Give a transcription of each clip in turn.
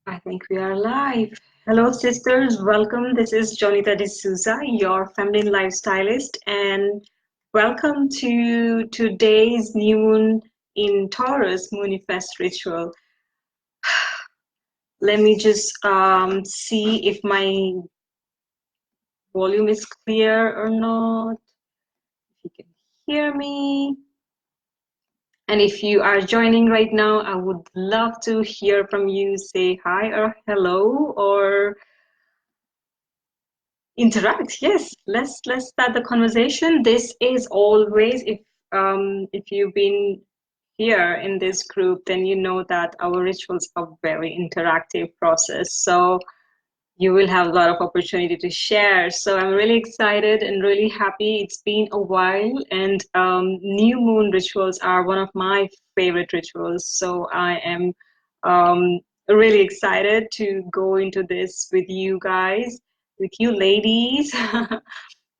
I think we are live. Hello, sisters. Welcome. This is Jonita D'Souza, your feminine lifestylist, and welcome to today's new moon in Taurus Moonifest ritual. Let me just see if my volume is clear or not. If you can hear me. And if you are joining right now, I would love to hear from you. Say hi or hello or interact. Yes, let's start the conversation. This is always, if you've been here in this group, then you know that our rituals are very interactive process, so you will have a lot of opportunity to share. So I'm really excited and really happy. It's been a while, and new moon rituals are one of my favorite rituals, so I am really excited to go into this with you guys, with you ladies.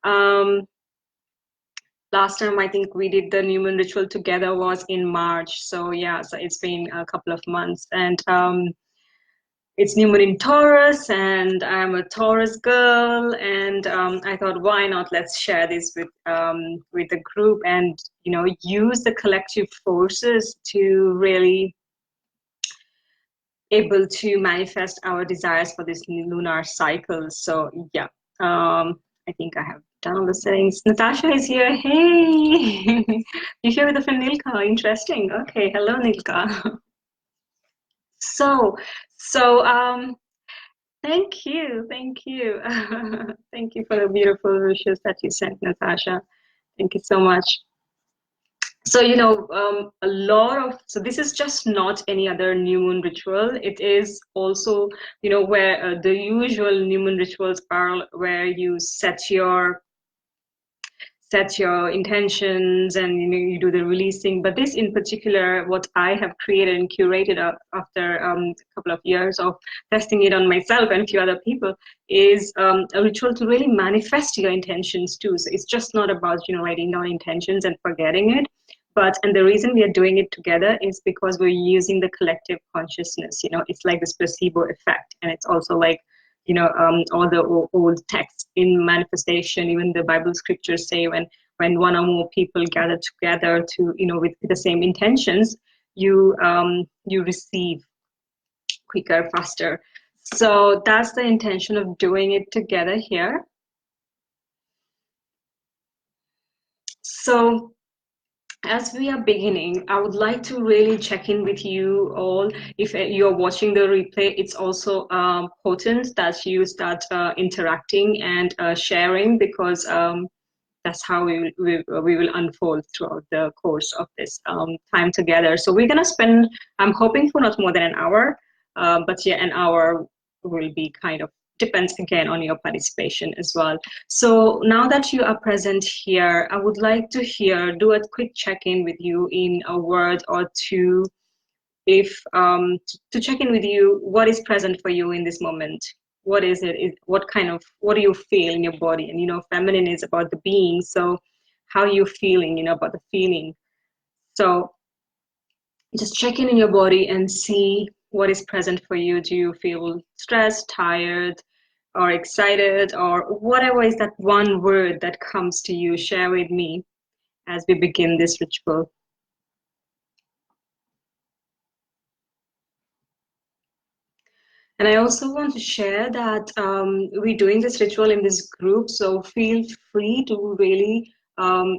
um, Last time I think we did the new moon ritual together was in March. So yeah, so it's been a couple of months, and it's new moon in Taurus, and I'm a Taurus girl, and I thought, why not? Let's share this with the group, and use the collective forces to really able to manifest our desires for this new lunar cycle. So yeah, I think I have done all the settings. Natasha is here. Hey, you're here with a friend Nilka. Interesting. Okay, hello Nilka. So, so thank you, thank you, thank you for the beautiful wishes that you sent, Natasha. Thank you so much. So, a lot of, so this is just not any other new moon ritual. It is also, where the usual new moon rituals are, where you set your intentions, and you do the releasing. But this in particular, what I have created and curated after a couple of years of testing it on myself and a few other people, is a ritual to really manifest your intentions too. So it's just not about writing down intentions and forgetting it. And the reason we are doing it together is because we're using the collective consciousness. It's like this placebo effect, and it's also like all the old texts in manifestation, even the Bible scriptures say when one or more people gather together to with the same intentions, you receive quicker, faster. So that's the intention of doing it together here. So as we are beginning, I would like to really check in with you all. If you're watching the replay, it's also potent that you start interacting and sharing, because that's how we will unfold throughout the course of this time together. So we're gonna spend, I'm hoping for not more than an hour, but yeah, an hour will be kind of, depends again on your participation as well. So now that you are present here, I would like to do a quick check-in with you in a word or two, if to check in with you, what is present for you in this moment? What is it? What do you feel in your body? And feminine is about the being, so how are you feeling, about the feeling. So just check in your body and see what is present for you. Do you feel stressed, tired, or excited, or whatever is that one word that comes to you? Share with me as we begin this ritual. And I also want to share that we're doing this ritual in this group, so feel free to really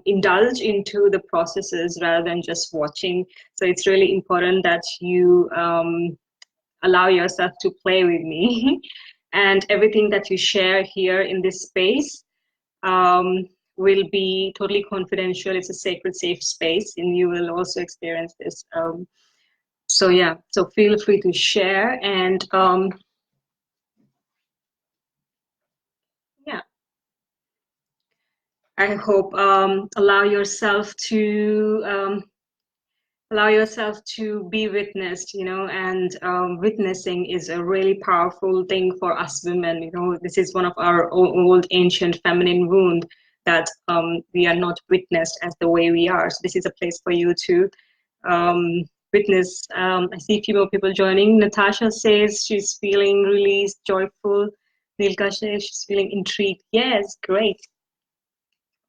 indulge into the processes rather than just watching. So it's really important that you allow yourself to play with me. And everything that you share here in this space will be totally confidential. It's a sacred, safe space, and you will also experience this. So yeah, so feel free to share, and yeah, I hope allow yourself to be witnessed, and witnessing is a really powerful thing for us women. This is one of our old ancient feminine wound, that we are not witnessed as the way we are. So this is a place for you to witness. I see a few more people joining. Natasha says she's feeling released, joyful. Nilka says she's feeling intrigued. Yes, great.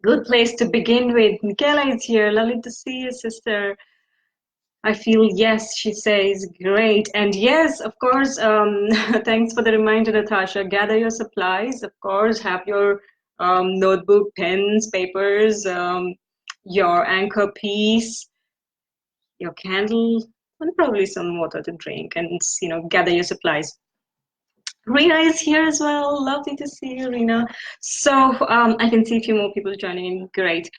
Good place to begin with. Michaela is here. Lovely to see you, sister. I feel yes, she says, great. And yes, of course, thanks for the reminder, Natasha. Gather your supplies, of course, have your notebook, pens, papers, your anchor piece, your candle, and probably some water to drink, and gather your supplies. Rena is here as well. Lovely to see you, Rena. So I can see a few more people joining in. Great.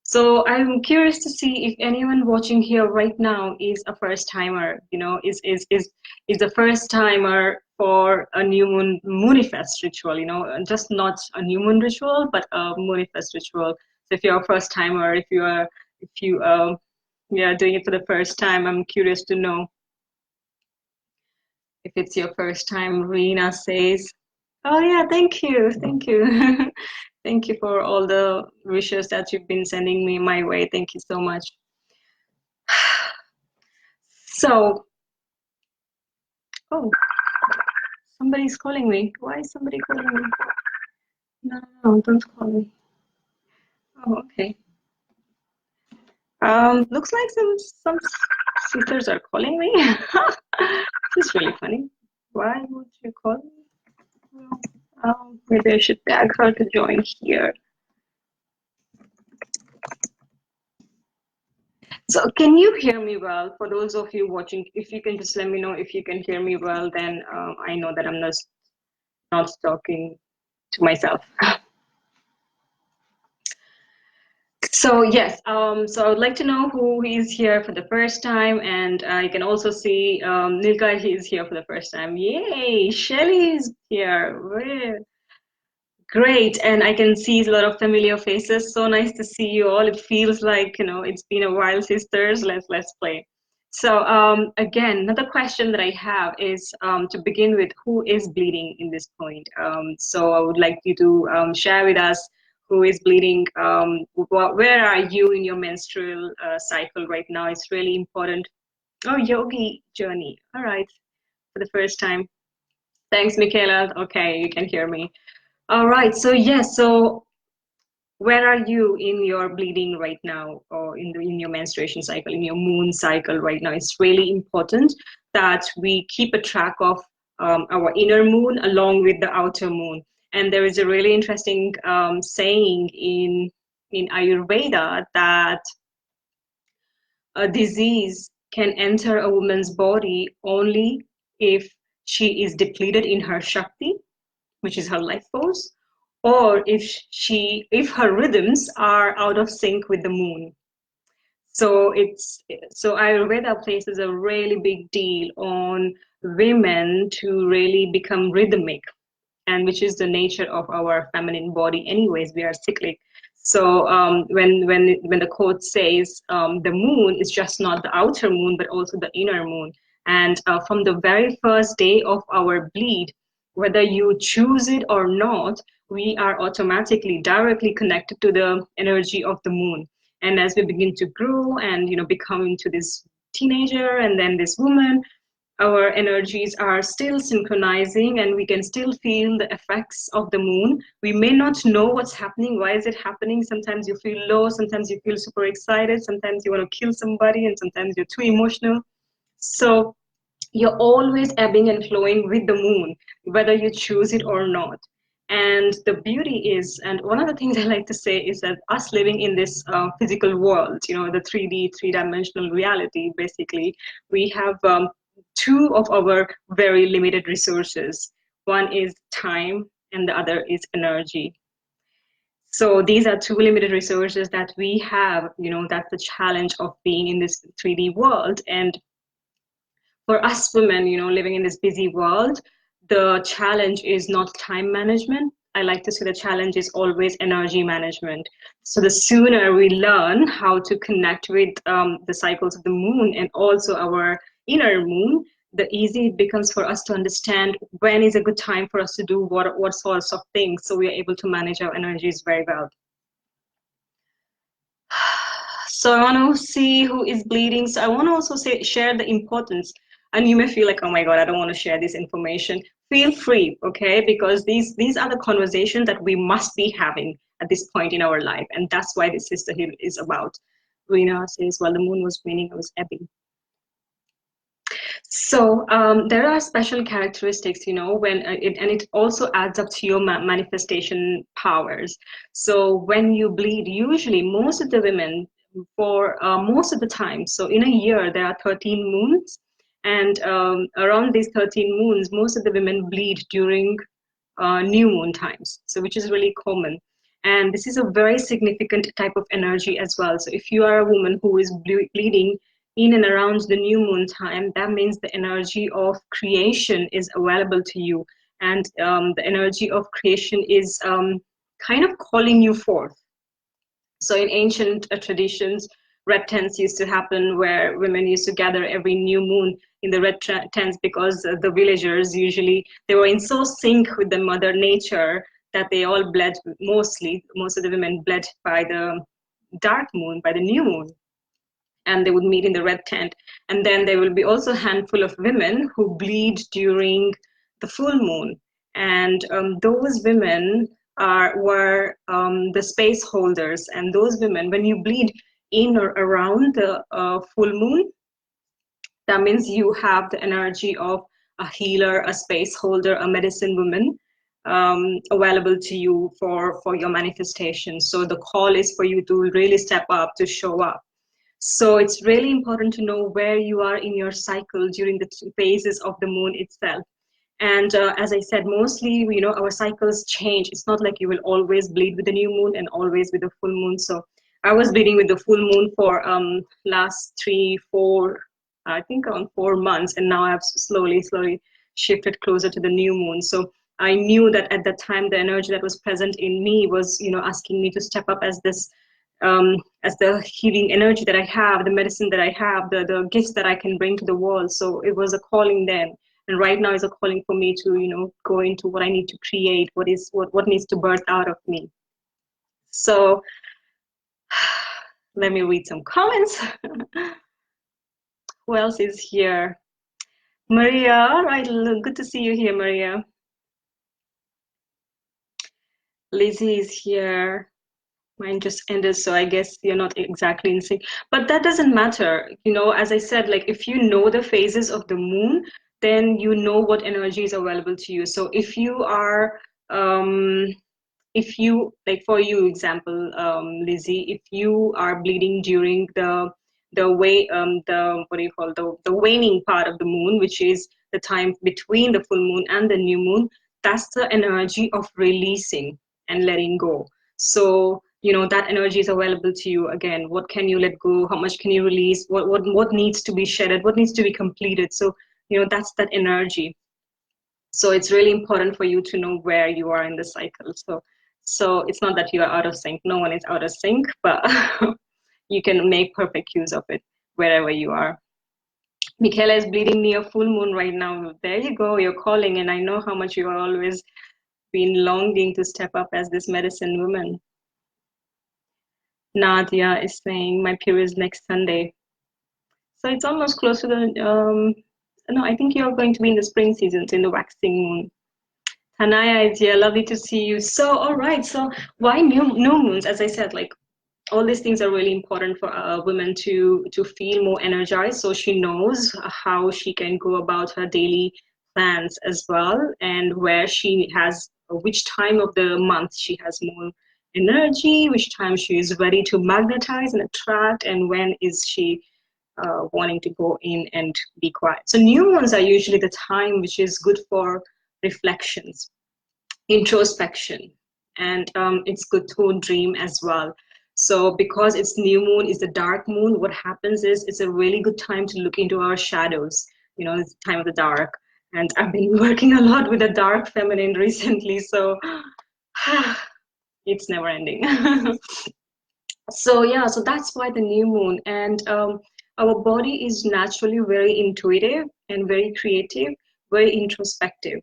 So I'm curious to see if anyone watching here right now is a first timer, is a first timer for a new moonifest ritual, just not a new moon ritual, but a moonifest ritual. So if you're a first timer, if you yeah, doing it for the first time, I'm curious to know if it's your first time. Rena says, oh yeah, thank you, thank you. Thank you for all the wishes that you've been sending me my way. Thank you so much. So, oh, somebody's calling me. Why is somebody calling me? No, no, don't call me. Oh, okay. Looks like some sisters are calling me. This is really funny. Why would you call me? Maybe I should tag her to join here. So can you hear me well? For those of you watching, if you can just let me know if you can hear me well, then I know that I'm not talking to myself. So yes, so I would like to know who is here for the first time, and I can also see Nilka is here for the first time. Yay! Shelly is here. Great, and I can see a lot of familiar faces. So nice to see you all. It feels like it's been a while, sisters. Let's play. So again, another question that I have is to begin with, who is bleeding in this point? So I would like you to share with us who is bleeding. Where are you in your menstrual cycle right now? It's really important. Oh, yogi journey. All right, for the first time. Thanks, Michaela. Okay, you can hear me. All right, so yes, so where are you in your bleeding right now, or in your menstruation cycle, in your moon cycle right now? It's really important that we keep a track of our inner moon along with the outer moon. And there is a really interesting saying in Ayurveda that a disease can enter a woman's body only if she is depleted in her Shakti, which is her life force, or if her rhythms are out of sync with the moon. So Ayurveda places a really big deal on women to really become rhythmic, and which is the nature of our feminine body anyways. We are cyclic. So when the quote says the moon is just not the outer moon but also the inner moon, and from the very first day of our bleed, whether you choose it or not, we are automatically directly connected to the energy of the moon. And as we begin to grow and become into this teenager and then this woman, our energies are still synchronizing and we can still feel the effects of the moon. We may not know what's happening. Why is it happening? Sometimes you feel low, sometimes you feel super excited, sometimes you want to kill somebody, and sometimes you're too emotional. So you're always ebbing and flowing with the moon, whether you choose it or not. And the beauty is, and one of the things I like to say is that us living in this physical world, the 3D, three-dimensional reality, basically, we have two of our very limited resources. One is time and the other is energy. So these are two limited resources that we have. That's the challenge of being in this 3D world. And for us women, living in this busy world, the challenge is not time management. I like to say the challenge is always energy management. So the sooner we learn how to connect with the cycles of the moon and also our inner moon, the easy it becomes for us to understand when is a good time for us to do what sorts of things, so we are able to manage our energies very well. So I want to see who is bleeding. So I want to also share the importance. And you may feel like, oh my God, I don't want to share this information. Feel free, okay? Because these are the conversations that we must be having at this point in our life. And that's why this sisterhood is about. Rina says, well, the moon was waning, I was ebbing. So there are special characteristics, when and it also adds up to your manifestation powers. So when you bleed, usually most of the women, for most of the time, so in a year there are 13 moons, and around these 13 moons, most of the women bleed during new moon times, so which is really common. And this is a very significant type of energy as well. So if you are a woman who is bleeding in and around the new moon time, that means the energy of creation is available to you. And the energy of creation is kind of calling you forth. So in ancient traditions, red tents used to happen where women used to gather every new moon in the red tents, because the villagers usually, they were in so sync with the mother nature that they all bled, most of the women bled by the dark moon, by the new moon, and they would meet in the red tent. And then there will be also a handful of women who bleed during the full moon. And those women were the space holders. And those women, when you bleed in or around the full moon, that means you have the energy of a healer, a space holder, a medicine woman available to you for your manifestation. So the call is for you to really step up, to show up. So it's really important to know where you are in your cycle during the phases of the moon itself. And as I said, mostly, our cycles change. It's not like you will always bleed with the new moon and always with the full moon. So I was bleeding with the full moon for last 3-4, I think around 4 months. And now I've slowly shifted closer to the new moon. So I knew that at that time, the energy that was present in me was, asking me to step up as this, as the healing energy that I have, the medicine that I have, the gifts that I can bring to the world. So it was a calling then. And right now is a calling for me to, go into what I need to create, what needs to birth out of me. So let me read some comments. Who else is here? Maria, right, good to see you here, Maria. Lizzie is here. Mine just ended, so I guess you're not exactly in sync. But that doesn't matter. As I said, like if you know the phases of the moon, then you know what energy is available to you. So if you are, like for you example, Lizzie, if you are bleeding during the what do you call, the waning part of the moon, which is the time between the full moon and the new moon, that's the energy of releasing and letting go. So that energy is available to you. Again, what can you let go? How much can you release? What needs to be shedded? What needs to be completed? So that's that energy. So it's really important for you to know where you are in the cycle. So it's not that you are out of sync. No one is out of sync, but you can make perfect use of it wherever you are. Michaela is bleeding near full moon right now. There you go. You're calling, and I know how much you are always been longing to step up as this medicine woman. Nadia is saying my period is next Sunday. So it's almost close to the, no, I think you're going to be in the spring seasons, in the waxing moon. Tanaya is here, lovely to see you. So, all right, so why new moons? As I said, like all these things are really important for women to feel more energized, so she knows how she can go about her daily plans as well, and where she has, which time of the month she has more energy, which time she is ready to magnetize and attract, and when is she wanting to go in and be quiet. So new moons are usually the time which is good for reflections, introspection, and it's good to dream as well. So because it's new moon, is the dark moon, what happens is it's a really good time to look into our shadows. It's the time of the dark. And I've been working a lot with the dark feminine recently, so it's never ending. So yeah, so that's why the new moon. And our body is naturally very intuitive and very creative, very introspective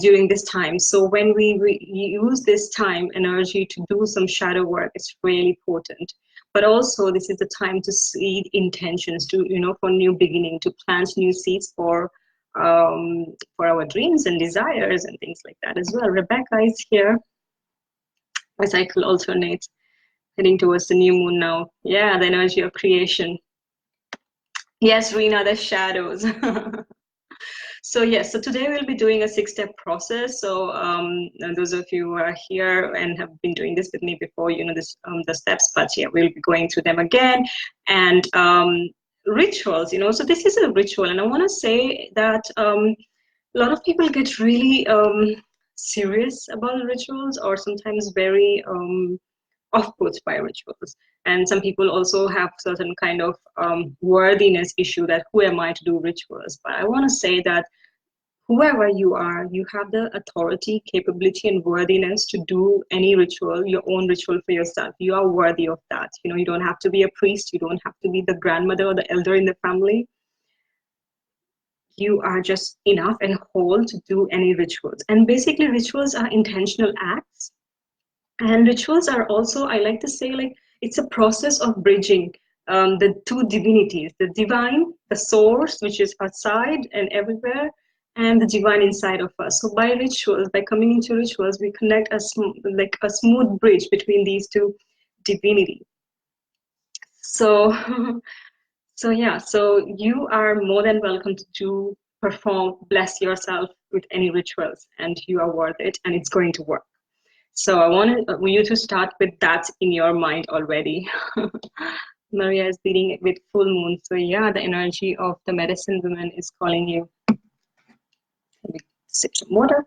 during this time. So when we use this time energy to do some shadow work, it's really potent. but also this is the time to seed intentions, to, you know, for new beginning, to plant new seeds for our dreams and desires and things like that as well. Rebecca is here. My cycle alternates, heading towards the new moon now. Yeah, the energy of creation. Yes, Rena, the shadows. So yes, so today we'll be doing a 6-step process. So those of you who are here and have been doing this with me before, you know this, the steps, but yeah, we'll be going through them again. And rituals, you know, so this is a ritual, and I want to say that a lot of people get really serious about rituals, or sometimes very off-put by rituals. And some people also have certain kind of worthiness issue, that who am I to do rituals? But I want to say that whoever you are, you have the authority, capability, and worthiness to do any ritual, your own ritual for yourself. You are worthy of that. You know, you don't have to be a priest. You don't have to be the grandmother or the elder in the family. You are just enough and whole to do any rituals. And basically, rituals are intentional acts. And rituals are also, I like to say, like, it's a process of bridging the two divinities, the divine, the source, which is outside and everywhere, and the divine inside of us. So by rituals, by coming into rituals, we connect like a smooth bridge between these two divinities. So, so yeah, so you are more than welcome to perform, bless yourself with any rituals, and you are worth it, and it's going to work. So I want you to start with that in your mind already. Maria is leading it with full moon. So yeah, the energy of the medicine woman is calling you. Let me sip some water.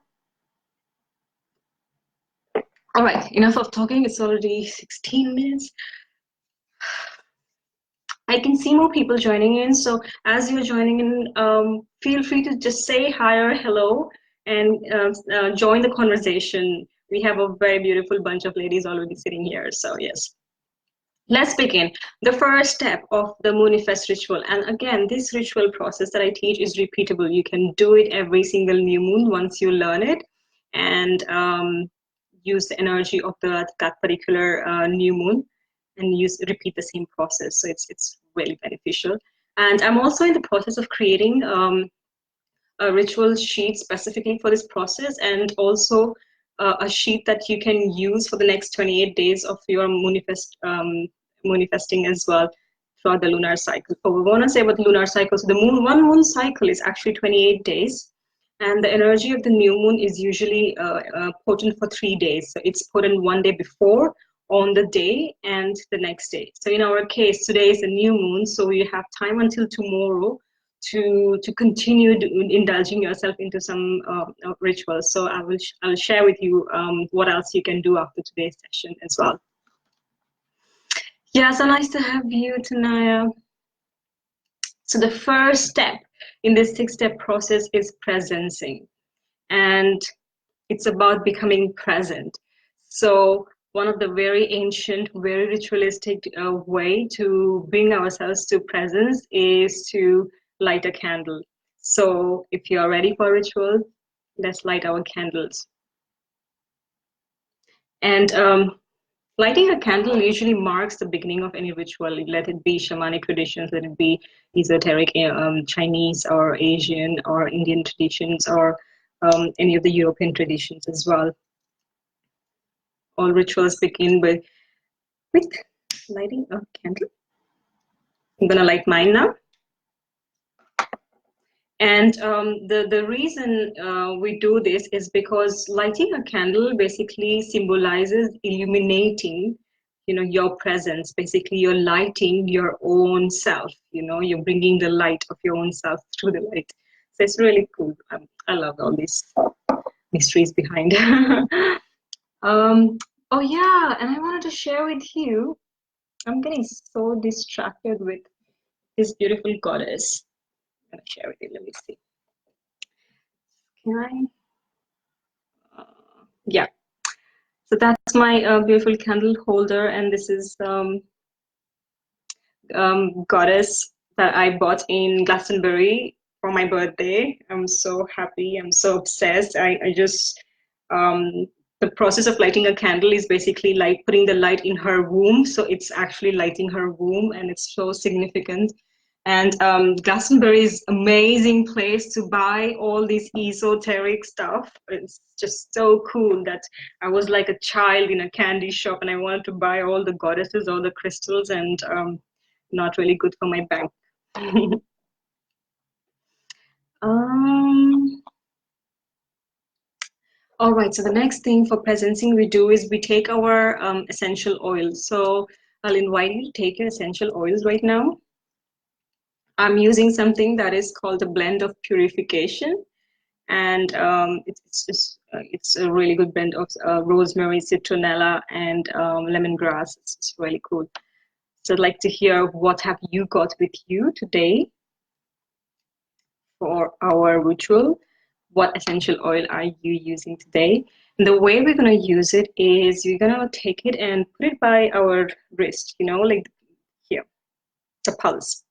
All right, enough of talking. It's already 16 minutes. I can see more people joining in. So as you're joining in, feel free to just say hi or hello and join the conversation. We have a very beautiful bunch of ladies already sitting here. So yes. Let's begin. The first step of the Moonifest ritual. And again, this ritual process that I teach is repeatable. You can do it every single new moon once you learn it, and use the energy of that particular new moon, and repeat the same process. So it's really beneficial. And I'm also in the process of creating a ritual sheet specifically for this process, and also a sheet that you can use for the next 28 days of your manifesting as well throughout the lunar cycle. So we want to say about the lunar cycle. So the one moon cycle is actually 28 days, and the energy of the new moon is usually potent for 3 days. So it's potent one day before, on the day, and the next day. So in our case, today is a new moon, so you have time until tomorrow to continue indulging yourself into some rituals. So I'll share with you what else you can do after today's session as well. Yeah, so nice to have you, Tanaya. So the first step in this 6-step process is presencing, and it's about becoming present. So one of the very ancient, very ritualistic way to bring ourselves to presence is to light a candle. So if you are ready for a ritual, let's light our candles. And lighting a candle usually marks the beginning of any ritual. Let it be shamanic traditions, let it be esoteric Chinese or Asian or Indian traditions, or any of the European traditions as well. All rituals begin with lighting a candle. I'm gonna light mine now. And the reason we do this is because lighting a candle basically symbolizes illuminating, you know, your presence. Basically, you're lighting your own self. You know, you're bringing the light of your own self through the light. So it's really cool. I love all these mysteries behind. Oh yeah, and I wanted to share with you. I'm getting so distracted with this beautiful goddess. I'm gonna share with you. Let me see. Can I? Yeah. So that's my beautiful candle holder, and this is goddess that I bought in Glastonbury for my birthday. I'm so happy. I'm so obsessed. I just the process of lighting a candle is basically like putting the light in her womb. So it's actually lighting her womb, and it's so significant. And Glastonbury is amazing place to buy all this esoteric stuff. It's just so cool that I was like a child in a candy shop and I wanted to buy all the goddesses, all the crystals, and not really good for my bank. um, all right, so the next thing for presencing we do is we take our essential oils. So I'll invite you to take your essential oils right now. I'm using something that is called a blend of purification, and it's a really good blend of rosemary, citronella, and lemongrass. It's really cool. So I'd like to hear what have you got with you today for our ritual. What essential oil are you using today? And the way we're going to use it is you're going to take it and put it by our wrist, you know, like here, the pulse.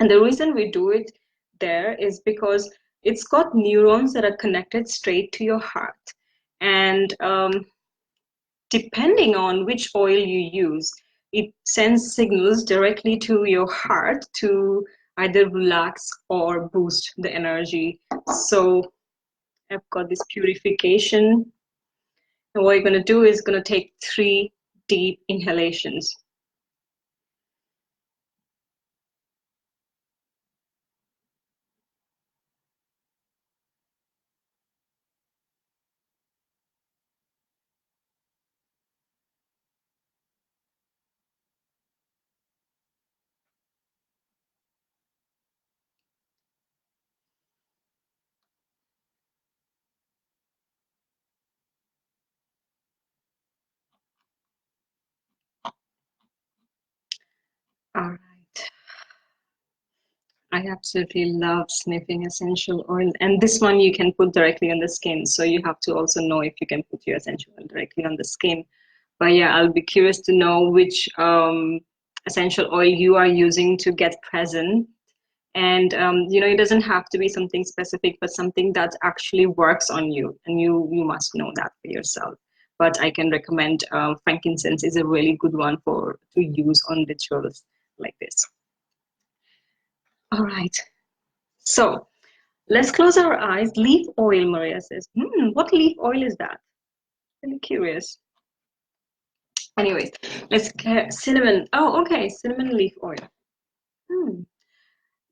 And the reason we do it there is because it's got neurons that are connected straight to your heart. And depending on which oil you use, it sends signals directly to your heart to either relax or boost the energy. So I've got this purification. And what you're going to do is going to take 3 deep inhalations. All right. I absolutely love sniffing essential oil. And this one you can put directly on the skin. So you have to also know if you can put your essential oil directly on the skin. But yeah, I'll be curious to know which essential oil you are using to get present. And you know, it doesn't have to be something specific, but something that actually works on you. And you must know that for yourself. But I can recommend frankincense is a really good one to use on rituals like this. All right. So let's close our eyes. Leaf oil, Maria says. What leaf oil is that? Really curious. Anyways, let's get cinnamon. Oh, okay, cinnamon leaf oil.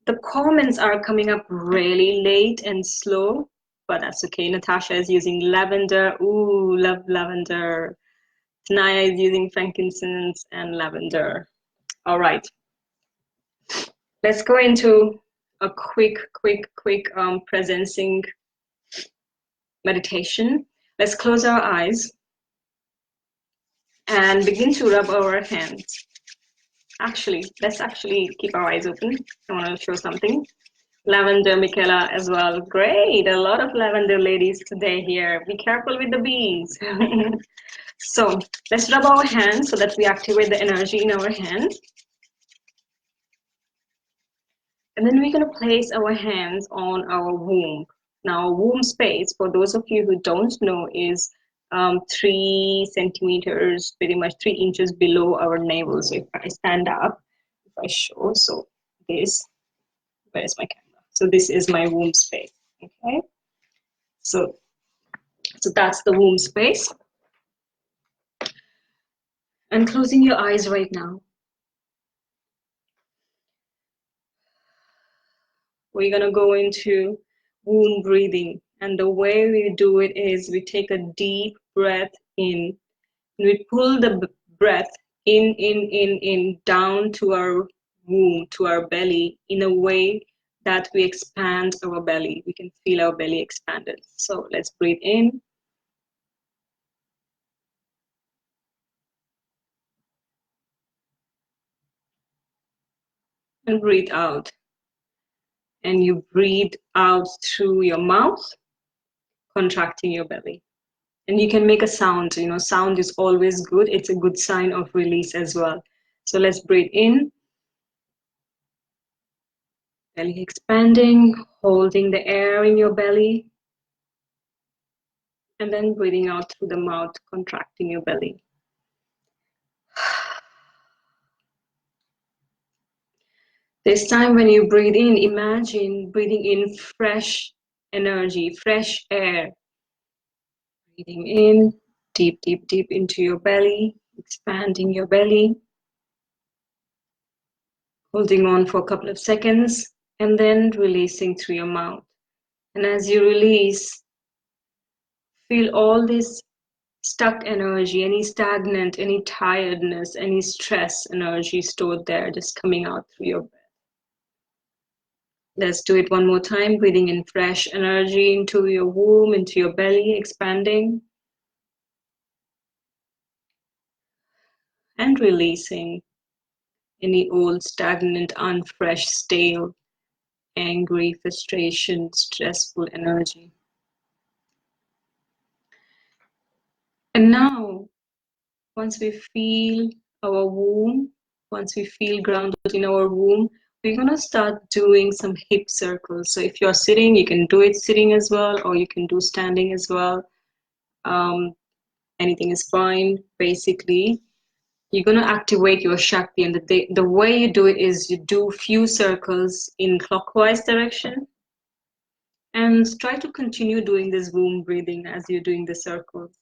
The comments are coming up really late and slow, but that's okay. Natasha is using lavender. Ooh, love lavender. Tanaya is using frankincense and lavender. All right. Let's go into a quick presencing meditation. Let's close our eyes and begin to rub our hands. Actually, let's actually keep our eyes open. I want to show something. Lavender, Michaela as well. Great, a lot of lavender ladies today here. Be careful with the bees. So let's rub our hands so that we activate the energy in our hands. And then we're going to place our hands on our womb. Now, womb space, for those of you who don't know, is 3 centimeters, pretty much 3 inches below our navel. So if I stand up, if I show, so this, where's my camera? So this is my womb space, okay? So that's the womb space. And closing your eyes right now. We're gonna go into womb breathing. And the way we do it is we take a deep breath in. We pull the breath in, down to our womb, to our belly, in a way that we expand our belly. We can feel our belly expanded. So let's breathe in. And breathe out. And you breathe out through your mouth, contracting your belly. And you can make a sound. You know, sound is always good. It's a good sign of release as well. So let's breathe in. Belly expanding, holding the air in your belly. And then breathing out through the mouth, contracting your belly. This time when you breathe in, imagine breathing in fresh energy, fresh air. Breathing in, deep, deep, deep into your belly, expanding your belly. Holding on for a couple of seconds, and then releasing through your mouth. And as you release, feel all this stuck energy, any stagnant, any tiredness, any stress energy stored there, just coming out through your breath. Let's do it one more time, breathing in fresh energy into your womb, into your belly, expanding. And releasing any old, stagnant, unfresh, stale, angry, frustration, stressful energy. And now, once we feel our womb, once we feel grounded in our womb, we're going to start doing some hip circles. So if you're sitting, you can do it sitting as well, or you can do standing as well. Anything is fine. Basically, you're going to activate your Shakti. And the way you do it is you do few circles in clockwise direction. And try to continue doing this womb breathing as you're doing the circles.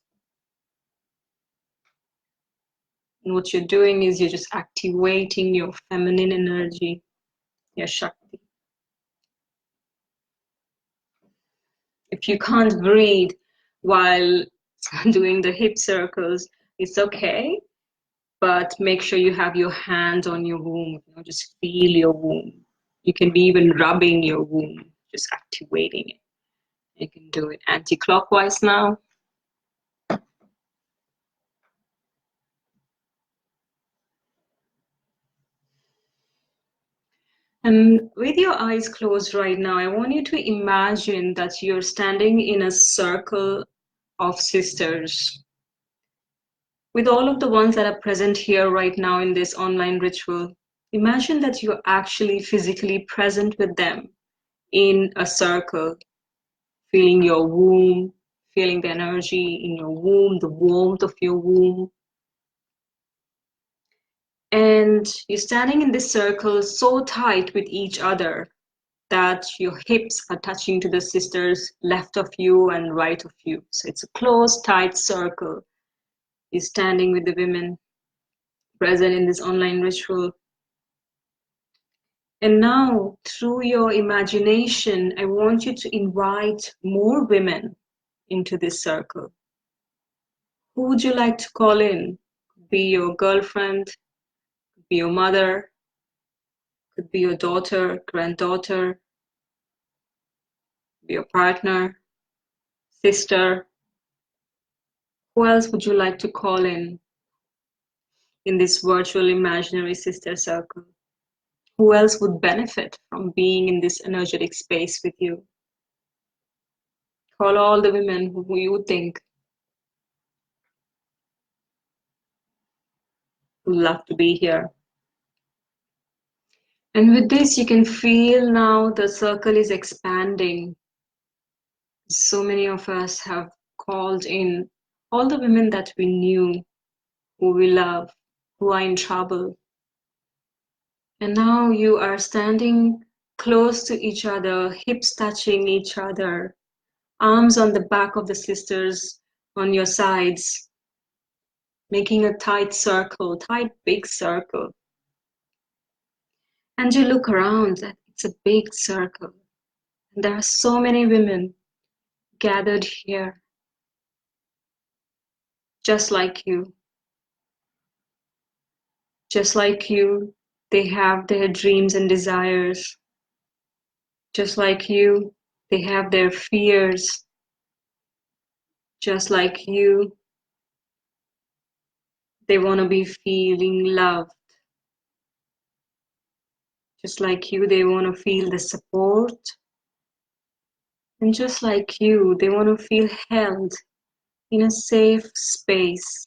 And what you're doing is you're just activating your feminine energy, your Shakti. If you can't breathe while doing the hip circles, it's okay, but make sure you have your hand on your womb. Just feel your womb. You can be even rubbing your womb, just activating it. You can do it anti-clockwise now. And with your eyes closed right now, I want you to imagine that you're standing in a circle of sisters. With all of the ones that are present here right now in this online ritual, imagine that you're actually physically present with them in a circle, feeling your womb, feeling the energy in your womb, the warmth of your womb. And you're standing in this circle so tight with each other that your hips are touching to the sisters left of you and right of you. So it's a close, tight circle. You're standing with the women present in this online ritual. And now, through your imagination, I want you to invite more women into this circle. Who would you like to call in? Could be your girlfriend, could be your mother, could be your daughter, granddaughter, could be your partner, sister. Who else would you like to call in this virtual imaginary sister circle? Who else would benefit from being in this energetic space with you? Call all the women who you think would love to be here. And with this, you can feel now the circle is expanding. So many of us have called in all the women that we knew, who we love, who are in trouble. And now you are standing close to each other, hips touching each other, arms on the back of the sisters on your sides, making a tight circle, tight big circle. And you look around, it's a big circle. And there are so many women gathered here, just like you. Just like you, they have their dreams and desires. Just like you, they have their fears. Just like you, they want to be feeling loved. Just like you, they want to feel the support. And just like you, they want to feel held in a safe space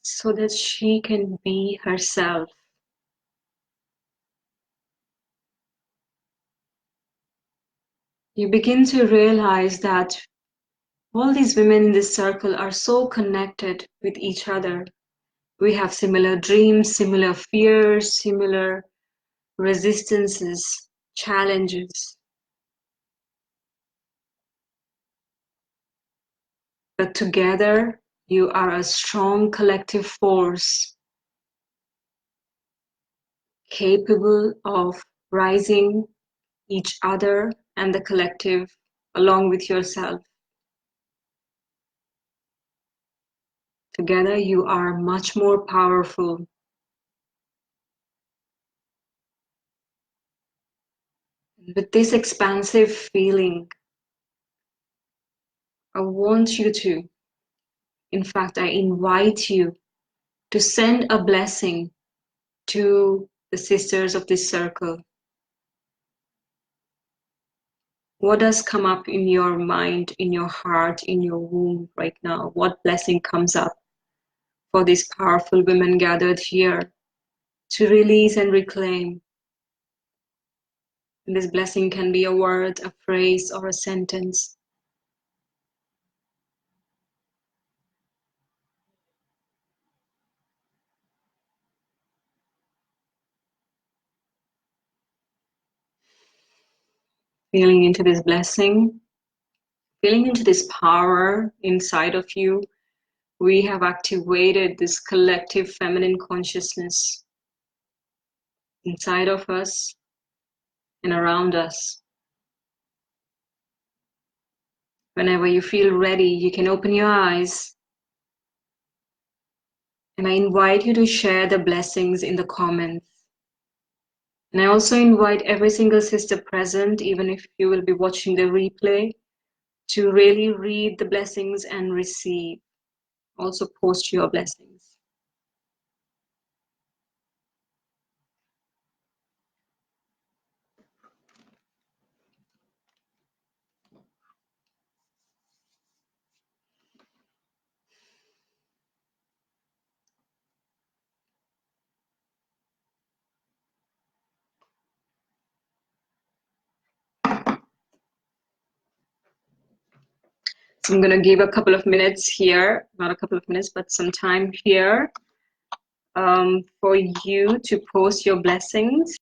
so that she can be herself. You begin to realize that All these women in this circle are so connected with each other. We have similar dreams, similar fears, similar resistances, challenges. But together, you are a strong collective force capable of rising each other and the collective along with yourself. Together, you are much more powerful. With this expansive feeling, I want you to, in fact, I invite you to send a blessing to the sisters of this circle. What does come up in your mind, in your heart, in your womb right now? What blessing comes up for these powerful women gathered here to release and reclaim? And this blessing can be a word, a phrase, or a sentence. Feeling into this blessing, feeling into this power inside of you. We have activated this collective feminine consciousness inside of us and around us. Whenever you feel ready, you can open your eyes. And I invite you to share the blessings in the comments. And I also invite every single sister present, even if you will be watching the replay, to really read the blessings and receive. Also post your blessings. So I'm going to give a couple of minutes here, not a couple of minutes, but some time here for you to post your blessings.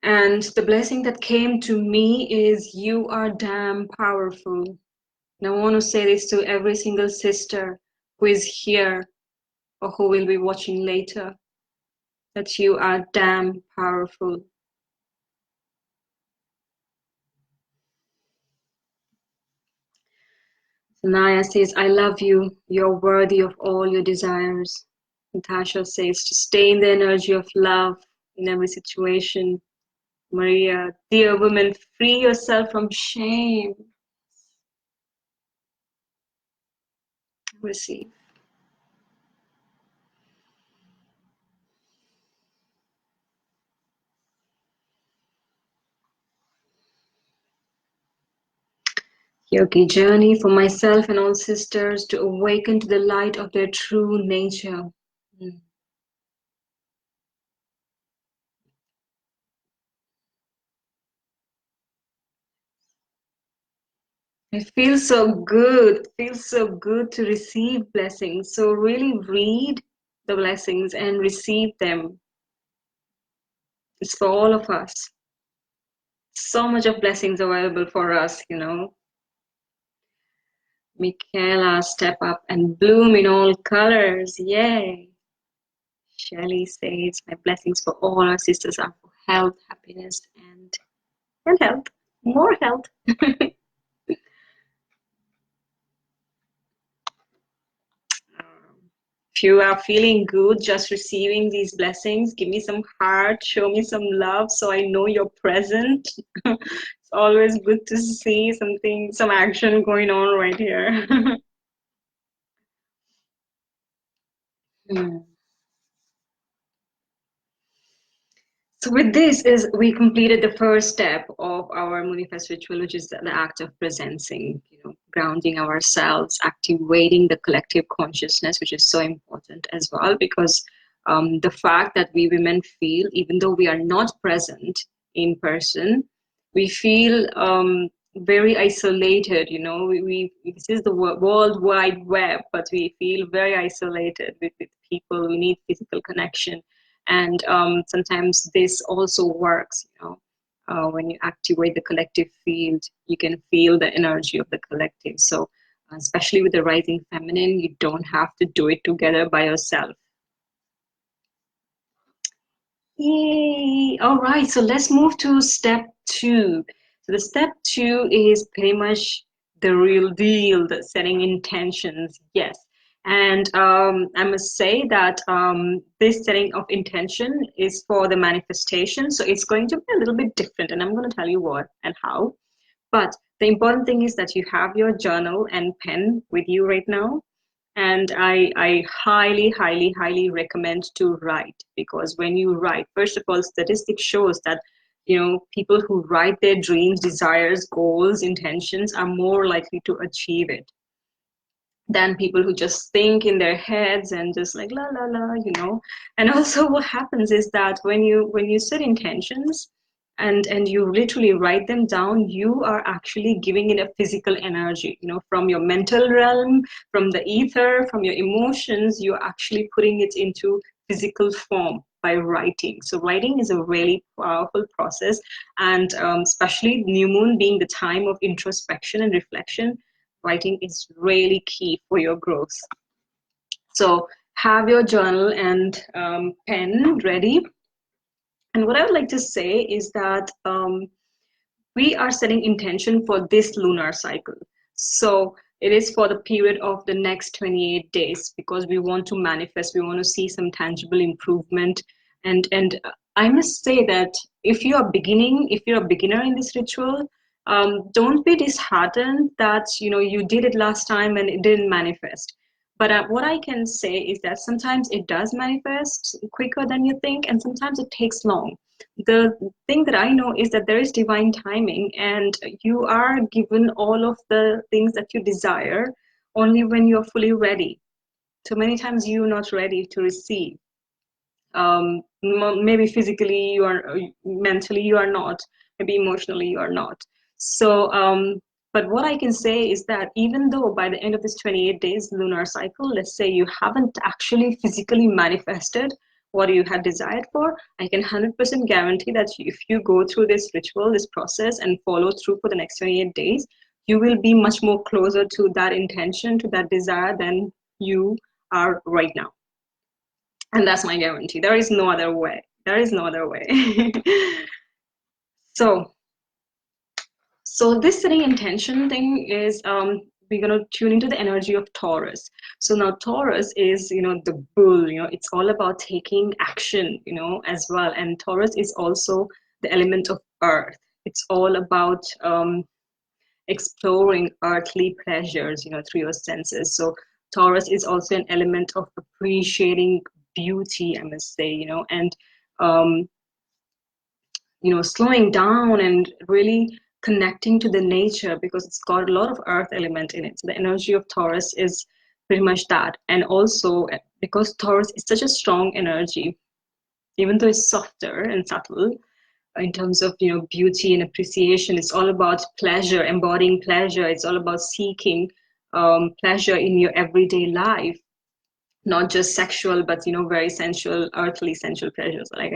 And the blessing that came to me is, you are damn powerful. And I want to say this to every single sister who is here or who will be watching later, that you are damn powerful. Sanaya says, I love you. You're worthy of all your desires. Natasha says, to stay in the energy of love in every situation. Maria, dear woman, free yourself from shame. Receive. Yogi journey for myself and all sisters to awaken to the light of their true nature. It feels so good. It feels so good to receive blessings. So really read the blessings and receive them. It's for all of us. So much of blessings available for us, you know. Michaela, step up and bloom in all colors. Yay. Shelley says, my blessings for all our sisters are for health, happiness, and health. More health. If you are feeling good just receiving these blessings, give me some heart, show me some love so I know you're present. It's always good to see something, some action going on right here. So with this is we completed the first step of our Moonifest ritual, which is the act of presencing, you know, grounding ourselves, activating the collective consciousness, which is so important as well, because the fact that we women feel, even though we are not present in person, we feel very isolated, this is the world wide web, but we feel very isolated with people. We need physical connection. And sometimes this also works, when you activate the collective field, you can feel the energy of the collective. So especially with the rising feminine, you don't have to do it together by yourself. Yay! All right, so let's move to step 2. So the step 2 is pretty much the real deal, the setting intentions. Yes. And I must say that this setting of intention is for the manifestation. So it's going to be a little bit different, and I'm going to tell you what and how. But the important thing is that you have your journal and pen with you right now. And I highly, highly, highly recommend to write, because when you write, first of all, statistics shows that, people who write their dreams, desires, goals, intentions are more likely to achieve it than people who just think in their heads and just like la la la. And also what happens is that when you set intentions and you literally write them down, you are actually giving it a physical energy, from your mental realm, from the ether, from your emotions. You're actually putting it into physical form by writing. So writing is a really powerful process, and especially new moon being the time of introspection and reflection, writing is really key for your growth. So have your journal and pen ready. And what I would like to say is that we are setting intention for this lunar cycle. So it is for the period of the next 28 days, because we want to manifest, we want to see some tangible improvement. And I must say that if you're a beginner in this ritual, don't be disheartened that you did it last time and it didn't manifest. But what I can say is that sometimes it does manifest quicker than you think, and sometimes it takes long. The thing that I know is that there is divine timing, and you are given all of the things that you desire only when you're fully ready. So many times you're not ready to receive. Maybe physically you are, mentally you are not, maybe emotionally you are not. So but what I can say is that even though by the end of this 28 days lunar cycle, let's say you haven't actually physically manifested what you had desired for, I can 100% guarantee that if you go through this ritual, this process, and follow through for the next 28 days, you will be much more closer to that intention, to that desire, than you are right now. And that's my guarantee. There is no other way. There is no other way. So this setting intention thing is, we're going to tune into the energy of Taurus. So now Taurus is, the bull, it's all about taking action, as well. And Taurus is also the element of earth. It's all about exploring earthly pleasures, through your senses. So Taurus is also an element of appreciating beauty, I must say, and slowing down and really connecting to the nature, because it's got a lot of earth element in it. So the energy of Taurus is pretty much that. And also because Taurus is such a strong energy, even though it's softer and subtle in terms of beauty and appreciation, it's all about pleasure, embodying pleasure. It's all about seeking pleasure in your everyday life, not just sexual, but very sensual, earthly sensual pleasures, like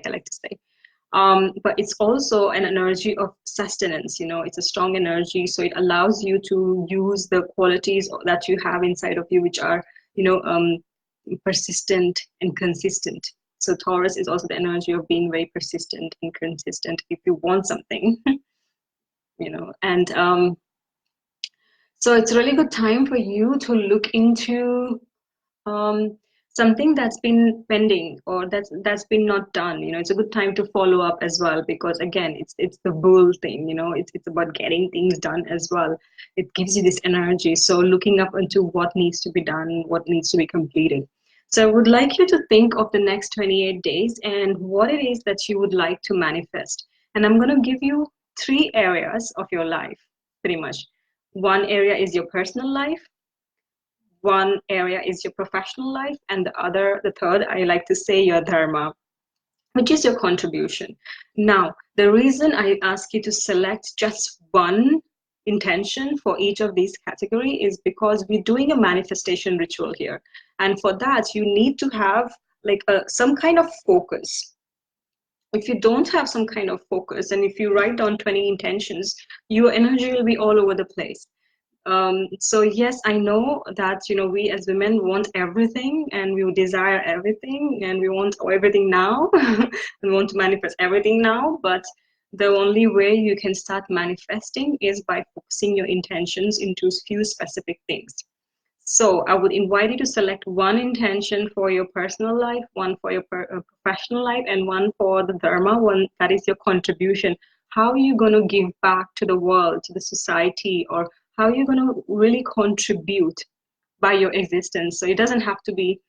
I like to say. But it's also an energy of sustenance. It's a strong energy, so it allows you to use the qualities that you have inside of you, which are persistent and consistent. So Taurus is also the energy of being very persistent and consistent if you want something. And so it's a really good time for you to look into something that's been pending, or that's been not done. It's a good time to follow up as well, because again, it's the bull thing. It's about getting things done as well. It gives you this energy. So looking up into what needs to be done, what needs to be completed. So I would like you to think of the next 28 days and what it is that you would like to manifest. And I'm going to give you 3 areas of your life, pretty much. One area is your personal life, one area is your professional life, and the third, I like to say, your dharma, which is your contribution. Now, the reason I ask you to select just one intention for each of these category is because we're doing a manifestation ritual here. And for that, you need to have like some kind of focus. If you don't have some kind of focus, and if you write down 20 intentions, your energy will be all over the place. So yes, I know that, you know, we as women want everything and we desire everything and we want everything now and want to manifest everything now. But the only way you can start manifesting is by focusing your intentions into few specific things. So I would invite you to select one intention for your personal life, one for your professional life, and one for the dharma, one that is your contribution. How are you going to give back to the world, to the society, or how are you going to really contribute by your existence? So it doesn't have to be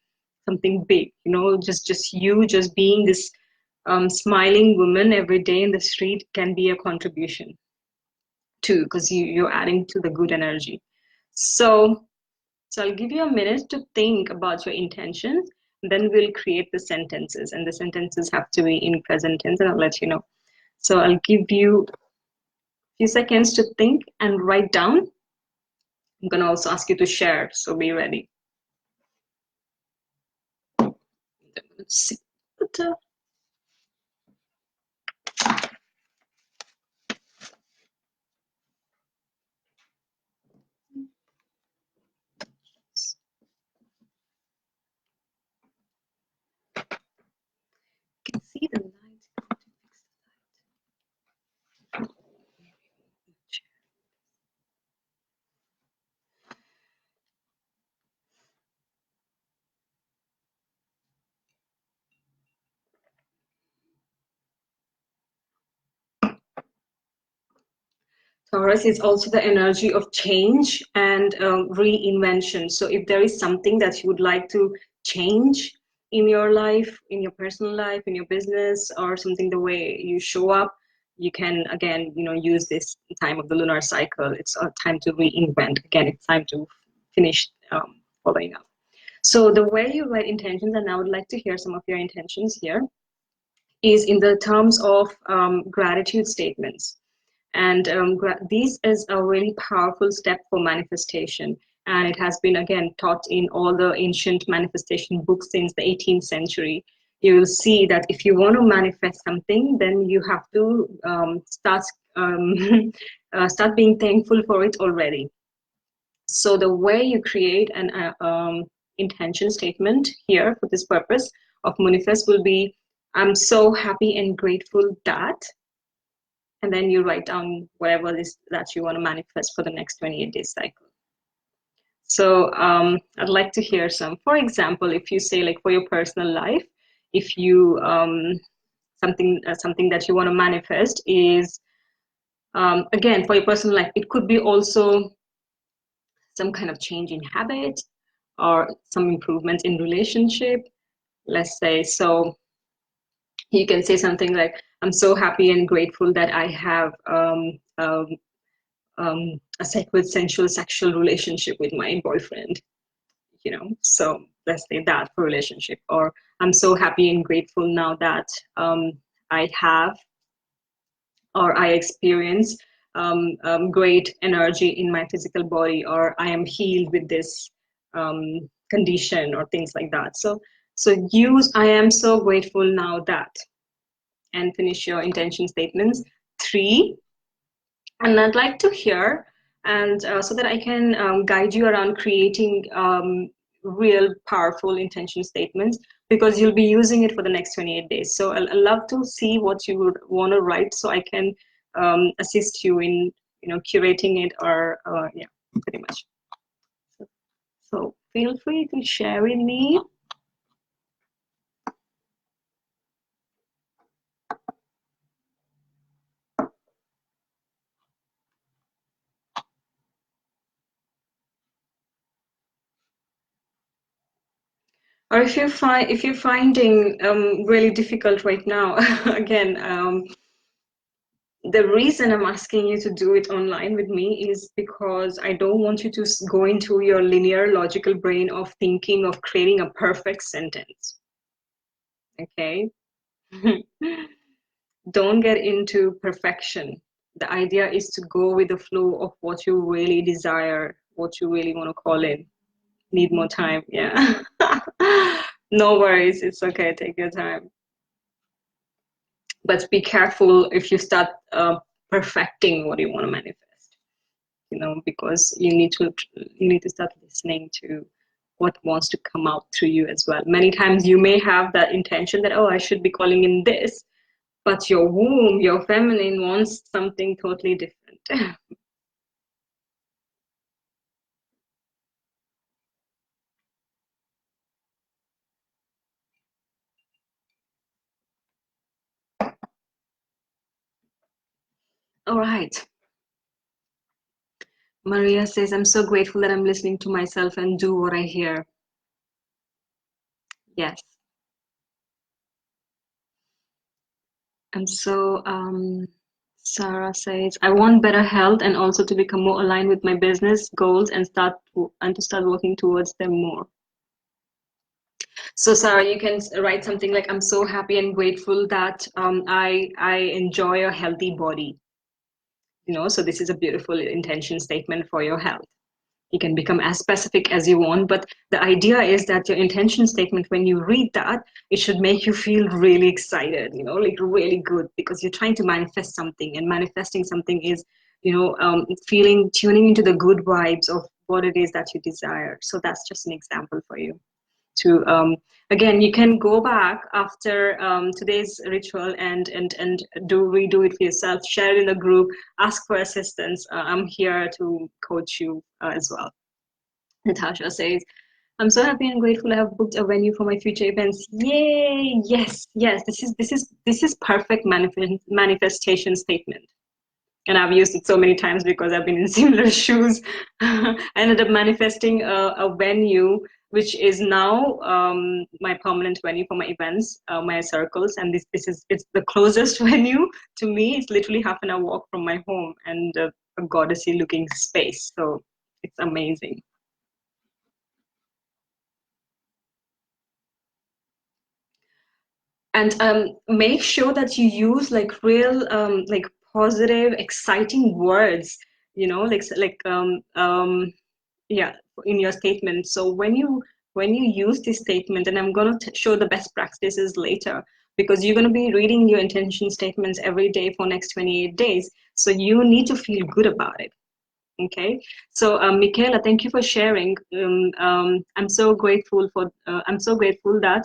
something big, you know, just you just being this smiling woman every day in the street can be a contribution too, because you're adding to the good energy. So I'll give you a minute to think about your intention. Then we'll create the sentences, and the sentences have to be in present tense, and I'll let you know. So I'll give you a few seconds to think and write down. I'm going to also ask you to share, so be ready. See the light. Taurus is also the energy of change and reinvention. So if there is something that you would like to change in your life, in your personal life, in your business, or something the way you show up, you can again, you know, use this time of the lunar cycle. It's a time to reinvent. Again, it's time to finish following up. So the way you write intentions, and I would like to hear some of your intentions here, is in the terms of gratitude statements. And this is a really powerful step for manifestation. And it has been, again, taught in all the ancient manifestation books since the 18th century. You will see that if you want to manifest something, then you have to start being thankful for it already. So the way you create an intention statement here for this purpose of Moonifest will be, I'm so happy and grateful that, and then you write down whatever it is that you want to manifest for the next 28-day cycle. So I'd like to hear some. For example, if you say, like, for your personal life, if you something that you want to manifest is again, for your personal life, it could be also some kind of change in habit or some improvement in relationship, let's say. So you can say something like, I'm so happy and grateful that I have a sacred, sensual, sexual relationship with my boyfriend, you know. So let's say that for relationship. Or I'm so happy and grateful now that I have, or I experience great energy in my physical body, or I am healed with this condition, or things like that. So use I am so grateful now that, and finish your intention statements. 3, and I'd like to hear, and so that I can guide you around creating real powerful intention statements, because you'll be using it for the next 28 days. So I'll love to see what you would want to write, so I can assist you in, you know, curating it, or yeah, pretty much. So feel free to share with me. Or if you're finding really difficult right now, again, the reason I'm asking you to do it online with me is because I don't want you to go into your linear logical brain of thinking of creating a perfect sentence. Okay? Don't get into perfection. The idea is to go with the flow of what you really desire, what you really want to call in. Need more time, yeah. No worries, it's okay, take your time. But be careful if you start perfecting what you want to manifest, because you need to start listening to what wants to come out through you as well. Many times you may have that intention that, oh, I should be calling in this, but your womb, your feminine wants something totally different. All right. Maria says, I'm so grateful that I'm listening to myself and do what I hear. Yes. And so Sarah says, I want better health and also to become more aligned with my business goals and to start working towards them more. So Sarah, you can write something like, I'm so happy and grateful that I enjoy a healthy body. So this is a beautiful intention statement for your health. You can become as specific as you want, but the idea is that your intention statement, when you read that, it should make you feel really excited, like really good, because you're trying to manifest something, and manifesting something is, tuning into the good vibes of what it is that you desire. So that's just an example for you to again, you can go back after today's ritual and redo it for yourself, share it in the group, ask for assistance. I'm here to coach you as well. Natasha says, I'm so happy and grateful I have booked a venue for my future events. Yay! Yes, this is perfect manifestation statement. And I've used it so many times because I've been in similar shoes. I ended up manifesting a venue, which is now my permanent venue for my events, my circles. And it's the closest venue to me. It's literally half an hour walk from my home, and a goddessy looking space. So it's amazing. And make sure that you use like real like positive, exciting words, yeah, in your statement. So when you use this statement, and I'm going to show the best practices later, because you're going to be reading your intention statements every day for next 28 days, so you need to feel good about it. Okay, so Michaela, thank you for sharing. I'm so grateful that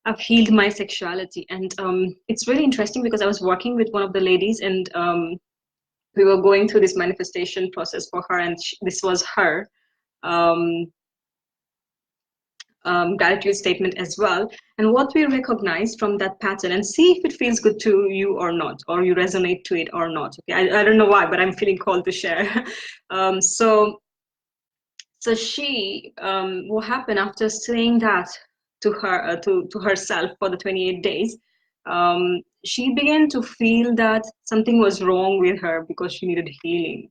I've healed my sexuality. And it's really interesting because I was working with one of the ladies, and we were going through this manifestation process for her, and this was her um, gratitude statement as well. And what we recognize from that pattern, and see if it feels good to you or not, or you resonate to it or not. Okay, I don't know why, but I'm feeling called to share. So she, what happened after saying that to her, to herself for the 28 days, she began to feel that something was wrong with her because she needed healing,